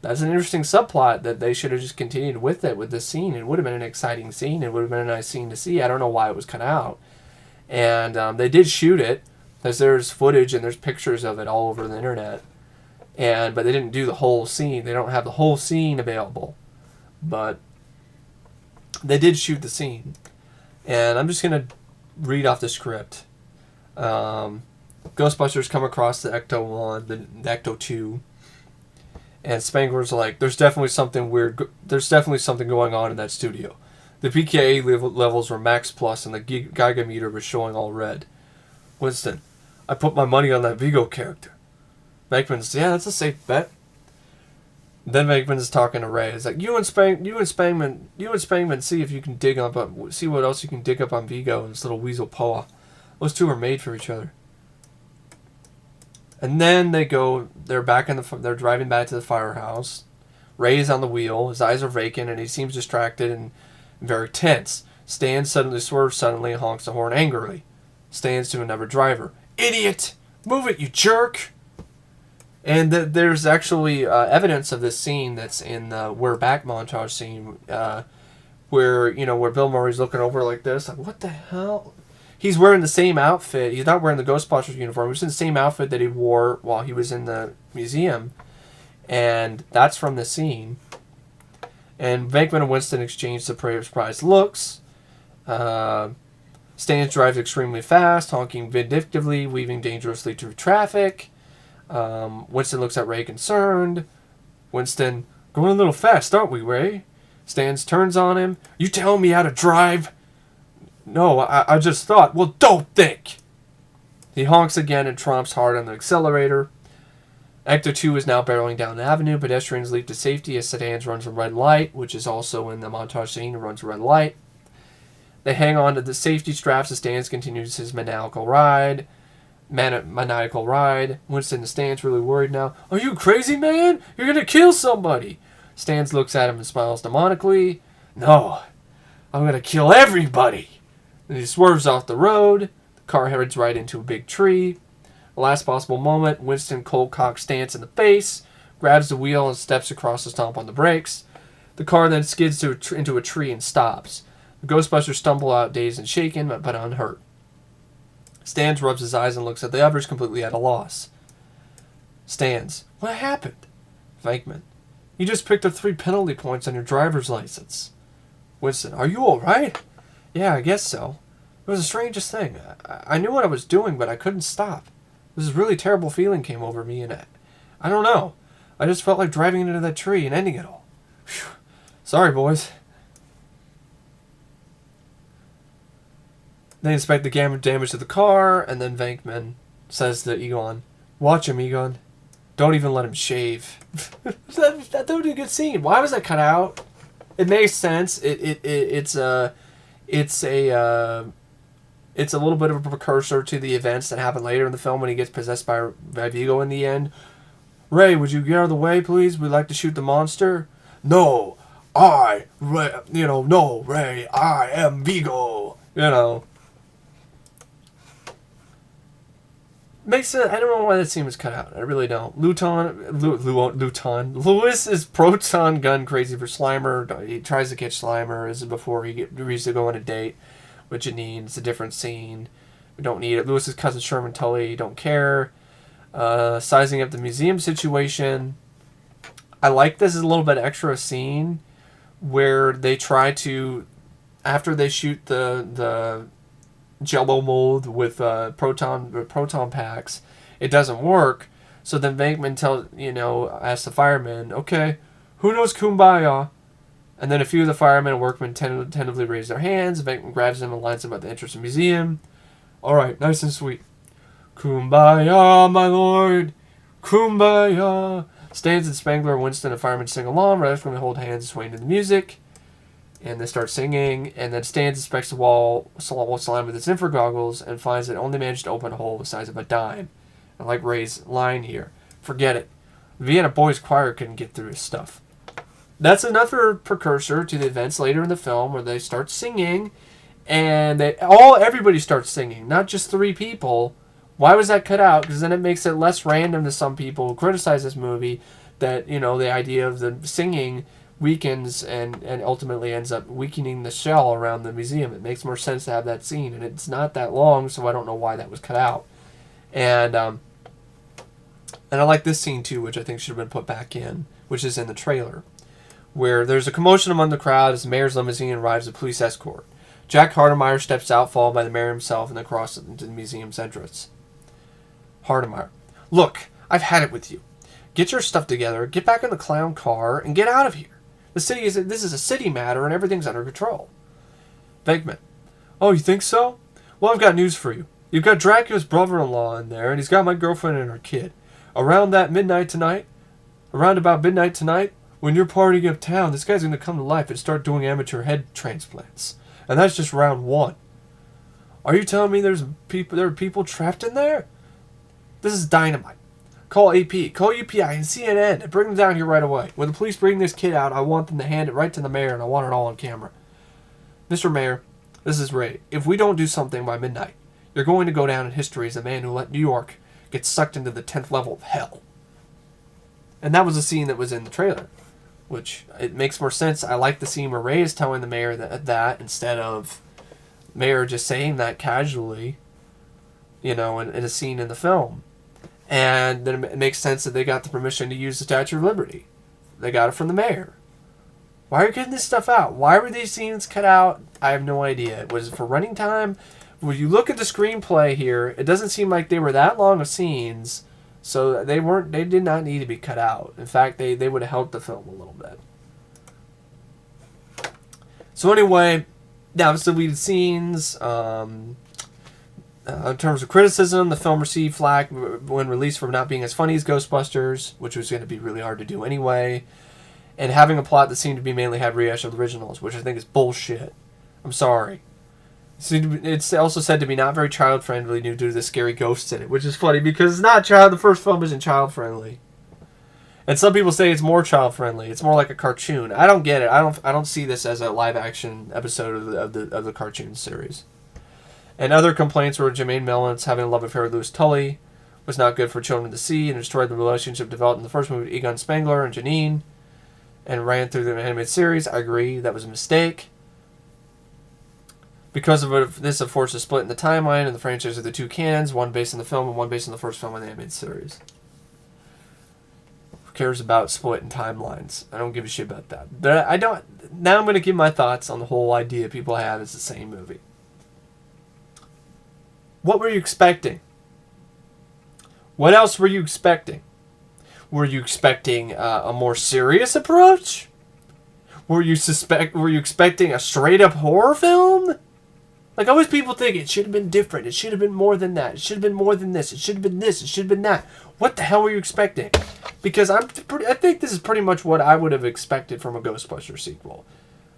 That's an interesting subplot that they should have just continued with it with this scene. It would have been an exciting scene. It would have been a nice scene to see. I don't know why it was cut out. And they did shoot it, because there's footage and there's pictures of it all over the internet. But they didn't do the whole scene. They don't have the whole scene available. But they did shoot the scene. And I'm just going to read off the script. Ghostbusters come across the Ecto-1, the Ecto-2, and Spangler's like, there's definitely something going on in that studio. The PKA levels were max plus, and the Geiger meter was showing all red. Winston, I put my money on that Vigo character. Venkman's, yeah, that's a safe bet. Then Venkman's talking to Ray. He's like, you and Spangman, see if you can see what else you can dig up on Vigo and his little weasel paw. Those two are made for each other. And then they're driving back to the firehouse. Ray's on the wheel. His eyes are vacant, and he seems distracted and very tense. Stan swerves suddenly and honks the horn angrily. Stands to another driver. Idiot! Move it, you jerk! And there's actually evidence of this scene that's in the We're Back montage scene, where Bill Murray's looking over like this, like, what the hell? He's wearing the same outfit. He's not wearing the Ghostbusters uniform. He's in the same outfit that he wore while he was in the museum. And that's from the scene. And Venkman and Winston exchange surprised looks. Stan drives extremely fast, honking vindictively, weaving dangerously through traffic. Winston looks at Ray concerned. Winston, going a little fast, aren't we, Ray? Stan turns on him. You telling me how to drive? No, I just thought. Well, don't think. He honks again and tromps hard on the accelerator. Ecto-2 is now barreling down the avenue. Pedestrians leap to safety as Sedans runs a red light, which is also in the montage scene, runs a red light. They hang on to the safety straps as Stans continues his maniacal ride. Winston and Stan's really worried now. Are you crazy, man? You're going to kill somebody. Stans looks at him and smiles demonically. No, I'm going to kill everybody. And he swerves off the road. The car heads right into a big tree. The last possible moment, Winston cold cocks Stans in the face, grabs the wheel and steps across to stomp on the brakes. The car then skids into a tree and stops. The Ghostbusters stumble out dazed and shaken, but unhurt. Stans rubs his eyes and looks at the others, completely at a loss. Stans, what happened? Venkman, you just picked up 3 penalty points on your driver's license. Winston, are you alright? Yeah, I guess so. It was the strangest thing. I knew what I was doing, but I couldn't stop. This really terrible feeling came over me, and I don't know. I just felt like driving into that tree and ending it all. Whew. Sorry, boys. They inspect the damage to the car, and then Venkman says to Egon, watch him, Egon. Don't even let him shave. that would be a good scene. Why was that cut out? It makes sense. It's a little bit of a precursor to the events that happen later in the film when he gets possessed by Vigo in the end. Ray, would you get out of the way, please? We'd like to shoot the monster. No, Ray, I am Vigo. Makes sense. I don't know why that scene was cut out. I really don't. Lewis is proton gun crazy for Slimer. He tries to catch Slimer. This is before he agrees to go on a date with Janine. It's a different scene. We don't need it. Lewis's cousin Sherman Tully don't care. Sizing up the museum situation. I like this is a little bit extra scene where they try to, after they shoot the Jello mold with proton packs, it doesn't work. So then Venkman asks the firemen, okay, who knows Kumbaya? And then a few of the firemen and workmen tentatively raise their hands. Venkman grabs them and lines them at the entrance of the museum. All right, nice and sweet. Kumbaya, my lord, Kumbaya. Stans and Spangler, Winston, and firemen sing along. Reitman hold hands, swaying to the music. And they start singing, and then Stans inspects the wall slime with his infrared goggles and finds it only managed to open a hole the size of a dime. And like Ray's line here, forget it. Vienna Boys Choir couldn't get through his stuff. That's another precursor to the events later in the film where they start singing, and everybody starts singing, not just 3 people. Why was that cut out? Because then it makes it less random to some people who criticize this movie that, the idea of the singing weakens and ultimately ends up weakening the shell around the museum. It makes more sense to have that scene, and it's not that long, so I don't know why that was cut out. And I like this scene too, which I think should have been put back in, which is in the trailer, where there's a commotion among the crowd as the mayor's limousine arrives with police escort. Jack Hardemeyer steps out, followed by the mayor himself, and they cross into the museum's entrance. Hardemeyer, look, I've had it with you. Get your stuff together, get back in the clown car, and get out of here. This is a city matter, and everything's under control. Venkman, oh, you think so? Well, I've got news for you. You've got Dracula's brother-in-law in there, and he's got my girlfriend and her kid. Around about midnight tonight, when you're partying uptown, this guy's going to come to life and start doing amateur head transplants. And that's just round 1. Are you telling me there are people trapped in there? This is dynamite. Call AP, call UPI and CNN and bring them down here right away. When the police bring this kid out, I want them to hand it right to the mayor, and I want it all on camera. Mr. Mayor, this is Ray. If we don't do something by midnight, you're going to go down in history as the man who let New York get sucked into the 10th level of hell. And that was a scene that was in the trailer, which it makes more sense. I like the scene where Ray is telling the mayor that instead of mayor just saying that casually, in a scene in the film. And then it makes sense that they got the permission to use the Statue of Liberty. They got it from the mayor. Why are you getting this stuff out? Why were these scenes cut out? I have no idea. Was it for running time? When you look at the screenplay here, it doesn't seem like they were that long of scenes, so they did not need to be cut out. In fact, they would have helped the film a little bit. So anyway, that was deleted scenes. In terms of criticism, the film received flack when released for not being as funny as Ghostbusters, which was going to be really hard to do anyway, and having a plot that seemed to be mainly had rehash of the originals, which I think is bullshit. I'm sorry. It's also said to be not very child-friendly due to the scary ghosts in it, which is funny because it's not the first film isn't child-friendly. And some people say it's more child-friendly. It's more like a cartoon. I don't get it. I don't see this as a live-action episode of the cartoon series. And other complaints were Jermaine Mellon's having a love affair with Louis Tully was not good for children to see and destroyed the relationship developed in the first movie with Egon Spengler and Janine and ran through the animated series. I agree, that was a mistake. Because of this, of course, is split in the timeline and the franchise of the two canons, one based on the film and one based on the first film in the animated series. Who cares about splitting timelines? I don't give a shit about that. But I don't. Now I'm going to give my thoughts on the whole idea people have it's the same movie. What were you expecting? What else were you expecting? Were you expecting a more serious approach? Were you expecting a straight up horror film? Like, always people think it should have been different. It should have been more than that. It should have been more than this. It should have been this. It should have been that. What the hell were you expecting? Because I think this is pretty much what I would have expected from a Ghostbusters sequel.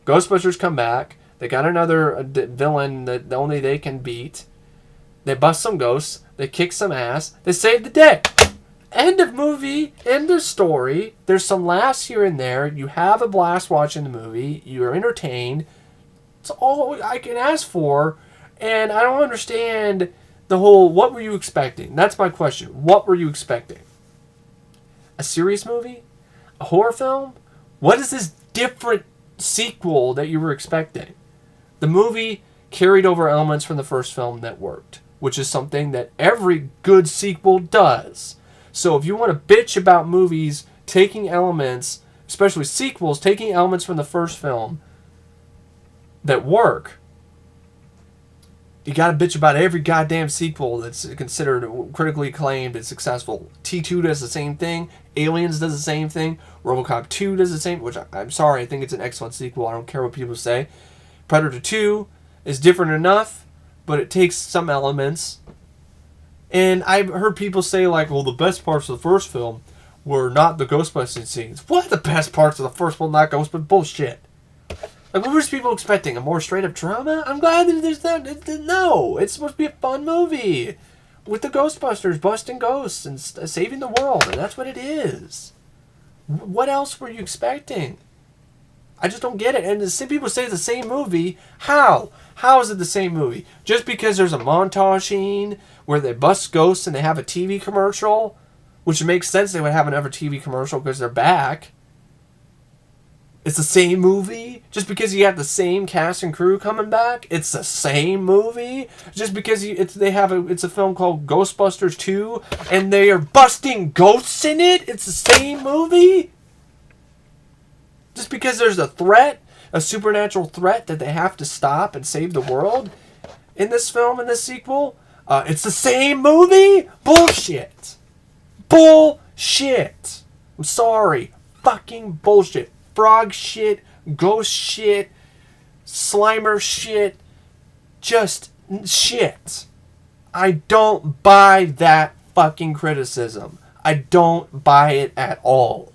Ghostbusters come back. They got another villain that only they can beat. They bust some ghosts. They kick some ass. They save the day. End of movie. End of story. There's some laughs here and there. You have a blast watching the movie. You're entertained. It's all I can ask for. And I don't understand the whole, what were you expecting? That's my question. What were you expecting? A serious movie? A horror film? What is this different sequel that you were expecting? The movie carried over elements from the first film that worked, which is something that every good sequel does. So if you want to bitch about movies taking elements, especially sequels, taking elements from the first film that work, you got to bitch about every goddamn sequel that's considered critically acclaimed and successful. T2 does the same thing. Aliens does the same thing. RoboCop 2 does the same, which I'm sorry, I think it's an excellent sequel. I don't care what people say. Predator 2 is different enough, but it takes some elements. And I've heard people say, like, well, the best parts of the first film were not the Ghostbusters scenes. What? The best parts of the first film, not Ghostbusters? Bullshit. Like, what were people expecting? A more straight-up drama? I'm glad that there's that. No, it's supposed to be a fun movie with the Ghostbusters busting ghosts and saving the world, and that's what it is. What else were you expecting? I just don't get it. And some people say it's the same movie. How? How is it the same movie? Just because there's a montage scene where they bust ghosts and they have a TV commercial, which makes sense they would have another TV commercial because they're back. It's the same movie? Just because you have the same cast and crew coming back, it's the same movie? Just because it's a film called Ghostbusters 2 and they are busting ghosts in it, it's the same movie? Just because there's a threat, a supernatural threat that they have to stop and save the world in this film, in this sequel, it's the same movie? Bullshit. Bullshit. I'm sorry. Fucking bullshit. Frog shit, ghost shit, Slimer shit, just shit. I don't buy that fucking criticism. I don't buy it at all.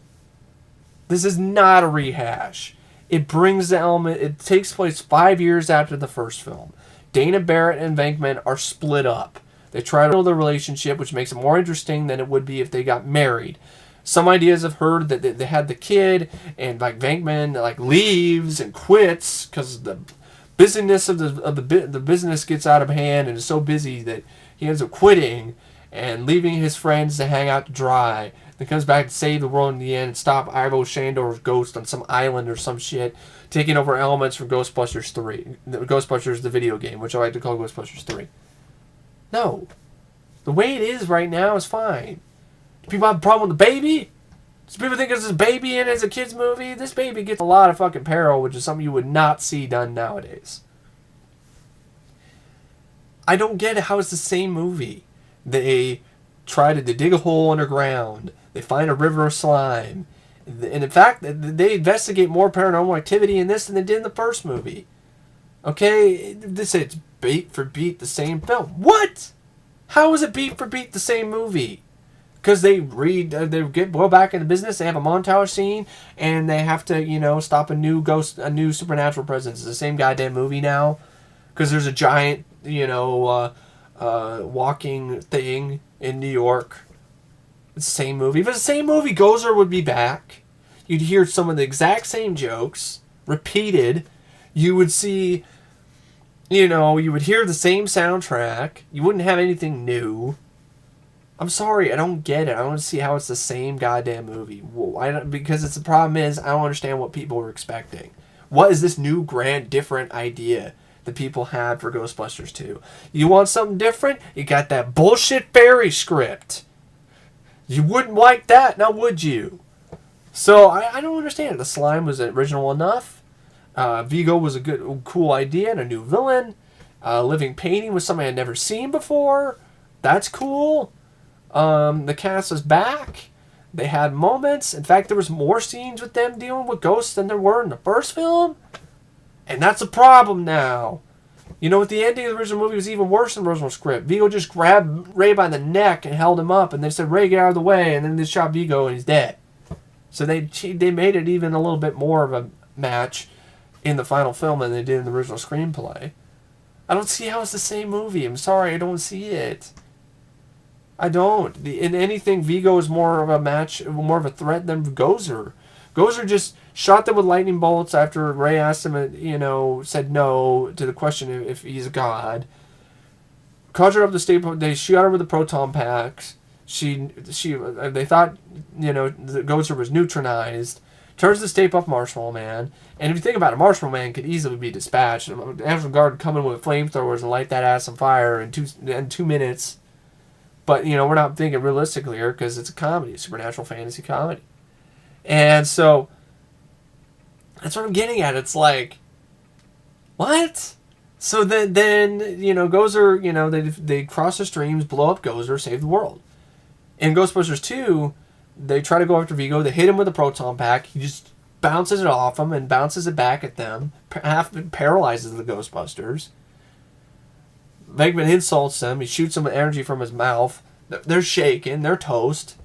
This is not a rehash. It brings the element, it takes place 5 years after the first film. Dana Barrett and Venkman are split up. They try to build a relationship, which makes it more interesting than it would be if they got married. Some ideas I've heard that they had the kid, and like Venkman like leaves and quits because the busyness of the business gets out of hand and is so busy that he ends up quitting and leaving his friends to hang out to dry. Then comes back to save the world in the end and stop Ivo Shandor's ghost on some island or some shit, taking over elements from Ghostbusters 3, Ghostbusters the video game, which I like to call Ghostbusters 3. No, the way it is right now is fine. Do people have a problem with the baby? Do people think there's a baby in it as a kid's movie? This baby gets a lot of fucking peril, which is something you would not see done nowadays. I don't get how it's the same movie. They try to dig a hole underground. They find a river of slime. And in fact, they investigate more paranormal activity in this than they did in the first movie. Okay? It's beat for beat the same film. What? How is it beat for beat the same movie? Because they go back into business, they have a montage scene, and they have to, stop a new supernatural presence. It's the same goddamn movie now. Because there's a giant, walking thing in New York. It's the same movie. If it's the same movie, Gozer would be back. You'd hear some of the exact same jokes repeated. You would see, you would hear the same soundtrack. You wouldn't have anything new. I'm sorry, I don't get it. I don't see how it's the same goddamn movie. Because the problem is, I don't understand what people were expecting. What is this new, grand, different idea that people had for Ghostbusters 2. You want something different? You got that bullshit fairy script. You wouldn't like that, now would you? So I don't understand. The slime was original enough. Vigo was a cool idea and a new villain. Living painting was something I'd never seen before. That's cool. The cast is back. They had moments. In fact, there was more scenes with them dealing with ghosts than there were in the first film. And that's a problem now. You know, at the ending of the original movie was even worse than the original script. Vigo just grabbed Ray by the neck and held him up. And they said, Ray, get out of the way. And then they shot Vigo and he's dead. So they made it even a little bit more of a match in the final film than they did in the original screenplay. I don't see how it's the same movie. I'm sorry, I don't see it. I don't. In anything, Vigo is more of a match, more of a threat than Gozer. Gozer just shot them with lightning bolts after Ray asked him, said no to the question if he's a god. Caught her up the staple. They shot her with the proton packs. They thought, the Gozer was neutronized. Turns the tape up Marshmallow Man. And if you think about it, Marshmallow Man could easily be dispatched. National Guard come in with flamethrowers and light that ass on fire in 2 minutes. But, we're not thinking realistically here because it's a comedy, a supernatural fantasy comedy. And so, that's what I'm getting at. It's like, what? So then Gozer, they cross the streams, blow up Gozer, save the world. In Ghostbusters 2, they try to go after Vigo. They hit him with a proton pack. He just bounces it off them and bounces it back at them. Half paralyzes the Ghostbusters. Venkman insults them. He shoots them with energy from his mouth. They're shaken. They're toast.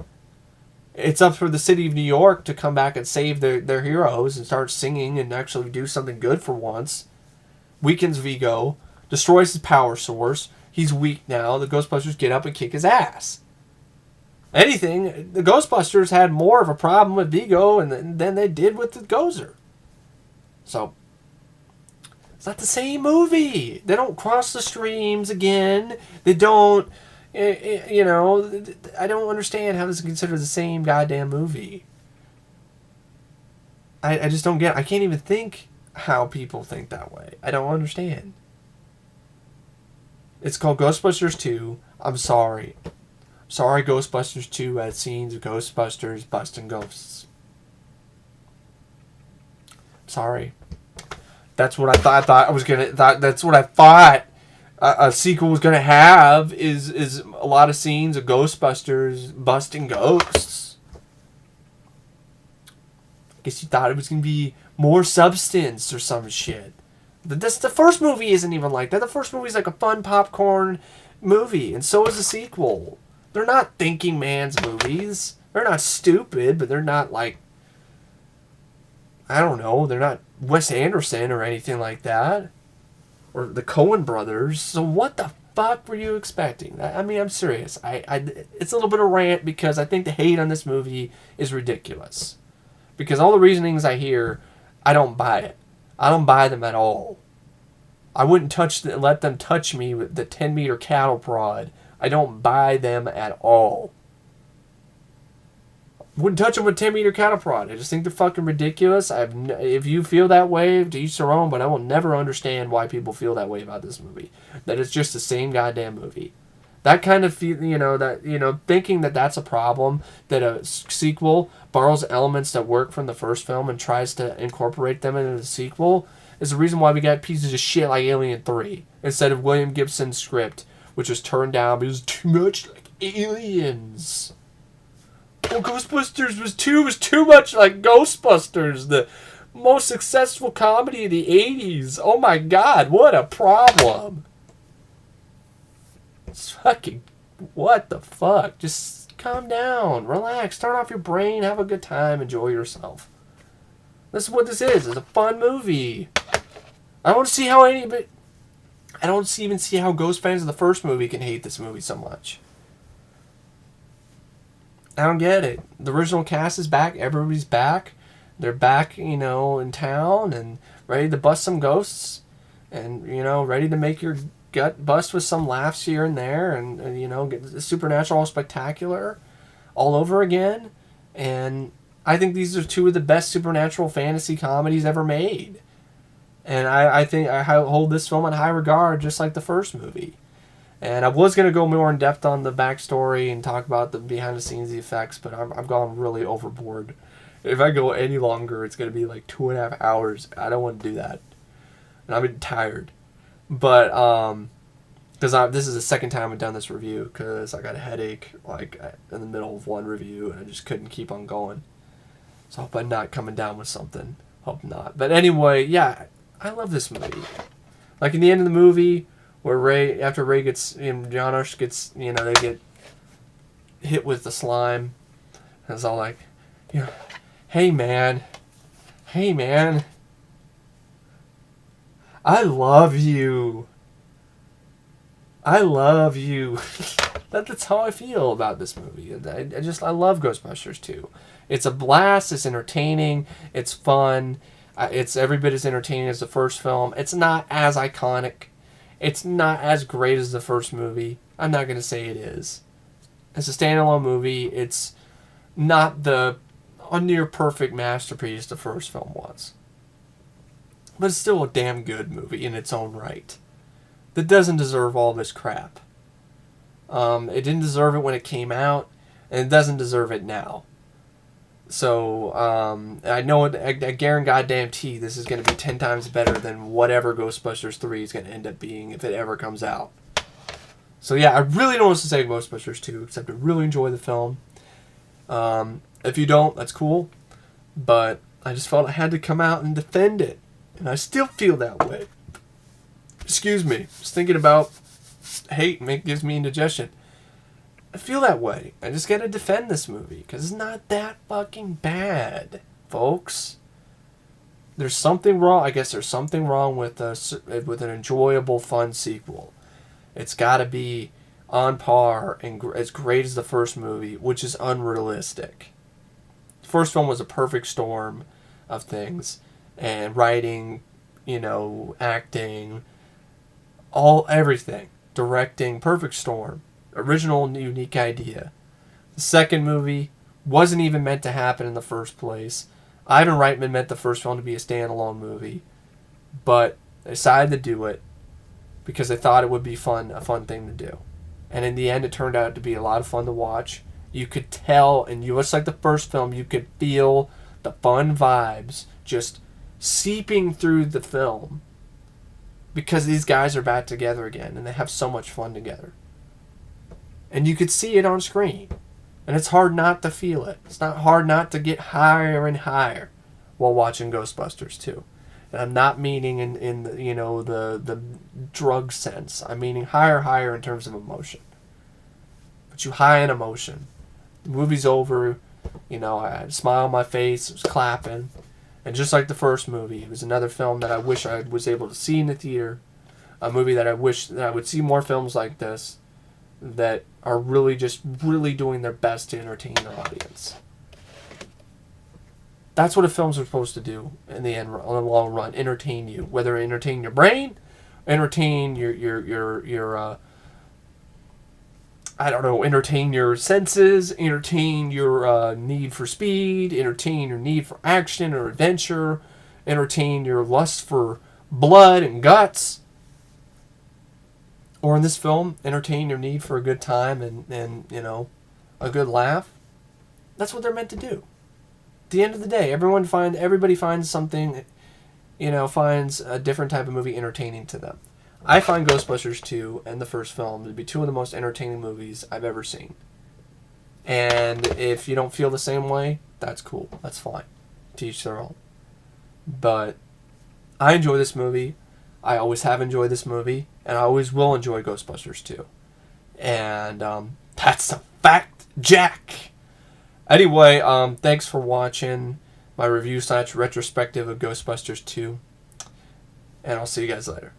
It's up for the city of New York to come back and save their heroes and start singing and actually do something good for once. Weakens Vigo. Destroys his power source. He's weak now. The Ghostbusters get up and kick his ass. Anything, the Ghostbusters had more of a problem with Vigo than they did with the Gozer. So, it's not the same movie. They don't cross the streams again. They don't, I don't understand how this is considered the same goddamn movie. I just don't get it. I can't even think how people think that way. I don't understand. It's called Ghostbusters 2. I'm sorry. Sorry, Ghostbusters 2 had scenes of Ghostbusters busting ghosts. Sorry. That's what I thought that's what I thought a sequel was gonna have is a lot of scenes of Ghostbusters busting ghosts. I guess you thought it was gonna be more substance or some shit. The first movie isn't even like that. The first movie is like a fun popcorn movie, and so is the sequel. They're not thinking man's movies. They're not stupid, but they're not like, I don't know, they're not Wes Anderson or anything like that. Or the Coen brothers. So what the fuck were you expecting? I mean, I'm serious. It's a little bit of rant because I think the hate on this movie is ridiculous. Because all the reasonings I hear, I don't buy it. I don't buy them at all. I wouldn't let them touch me with the 10-meter cattle prod. I don't buy them at all. Wouldn't touch them with 10-meter cattle prod. I just think they're fucking ridiculous. If you feel that way, to each their own, but I will never understand why people feel that way about this movie. That it's just the same goddamn movie. That kind of thinking that that's a problem, that a sequel borrows elements that work from the first film and tries to incorporate them into the sequel, is the reason why we got pieces of shit like Alien 3 instead of William Gibson's script, which was turned down because it was too much like Aliens. Well, Ghostbusters 2 was too much like Ghostbusters, the most successful comedy of the 80s. Oh my god, what a problem. It's fucking, what the fuck? Just calm down, relax, turn off your brain, have a good time, enjoy yourself. This is what this is. It's a fun movie. I don't see how I don't even see how ghost fans of the first movie can hate this movie so much. I don't get it. The original cast is back. Everybody's back. They're back, in town and ready to bust some ghosts. And, ready to make your gut bust with some laughs here and there. And get the supernatural spectacular all over again. And I think these are two of the best supernatural fantasy comedies ever made. And I think I hold this film in high regard, just like the first movie. And I was going to go more in depth on the backstory and talk about the behind the scenes effects, but I've gone really overboard. If I go any longer, it's going to be like 2.5 hours. I don't want to do that. And I'm tired. But, because this is the second time I've done this review, because I got a headache, like, in the middle of one review, and I just couldn't keep on going. So I hope I'm not coming down with something. Hope not. But anyway, yeah, I love this movie. Like, in the end of the movie, where after Ray gets, Janosch gets, they get hit with the slime, and it's all like, hey man, I love you. That's how I feel about this movie. I love Ghostbusters 2. It's a blast. It's entertaining. It's fun. It's every bit as entertaining as the first film. It's not as iconic. It's not as great as the first movie. I'm not going to say it is. It's a standalone movie. It's not a near perfect masterpiece the first film was. But it's still a damn good movie in its own right. That doesn't deserve all this crap. It didn't deserve it when it came out, and it doesn't deserve it now. So, I know I guarantee this is going to be 10 times better than whatever Ghostbusters 3 is going to end up being if it ever comes out. So yeah, I really don't know what to say Ghostbusters 2, except I really enjoy the film. If you don't, that's cool. But I just felt I had to come out and defend it. And I still feel that way. Excuse me. Just thinking about hate gives me indigestion. I feel that way. I just gotta defend this movie because it's not that fucking bad, folks. There's something wrong. I guess there's something wrong with an enjoyable, fun sequel. It's got to be on par and as great as the first movie, which is unrealistic. The first film was a perfect storm of things, and writing, acting, everything, directing, perfect storm. Original, unique idea. The second movie wasn't even meant to happen in the first place. Ivan Reitman meant the first film to be a standalone movie, but they decided to do it because they thought it would be a fun thing to do. And in the end, it turned out to be a lot of fun to watch. You could tell, and just like the first film, you could feel the fun vibes just seeping through the film because these guys are back together again, and they have so much fun together. And you could see it on screen. And it's hard not to feel it. It's not hard not to get higher and higher while watching Ghostbusters 2. And I'm not meaning in the drug sense. I'm meaning higher in terms of emotion. But you high in emotion. The movie's over. I had a smile on my face. I was clapping. And just like the first movie, it was another film that I wish I was able to see in the theater. A movie that I wish that I would see more films like this that are really doing their best to entertain their audience. That's what a films are supposed to do in the end, on the long run. Entertain you. Whether entertain your brain, entertain your entertain your senses, entertain your need for speed, entertain your need for action or adventure, entertain your lust for blood and guts. Or in this film, entertain your need for a good time and a good laugh. That's what they're meant to do. At the end of the day, everybody finds something, finds a different type of movie entertaining to them. I find Ghostbusters 2 and the first film to be two of the most entertaining movies I've ever seen. And if you don't feel the same way, that's cool. That's fine. To each their own. But I enjoy this movie. I always have enjoyed this movie. And I always will enjoy Ghostbusters 2. And that's a fact, Jack. Anyway, thanks for watching my review / retrospective of Ghostbusters 2. And I'll see you guys later.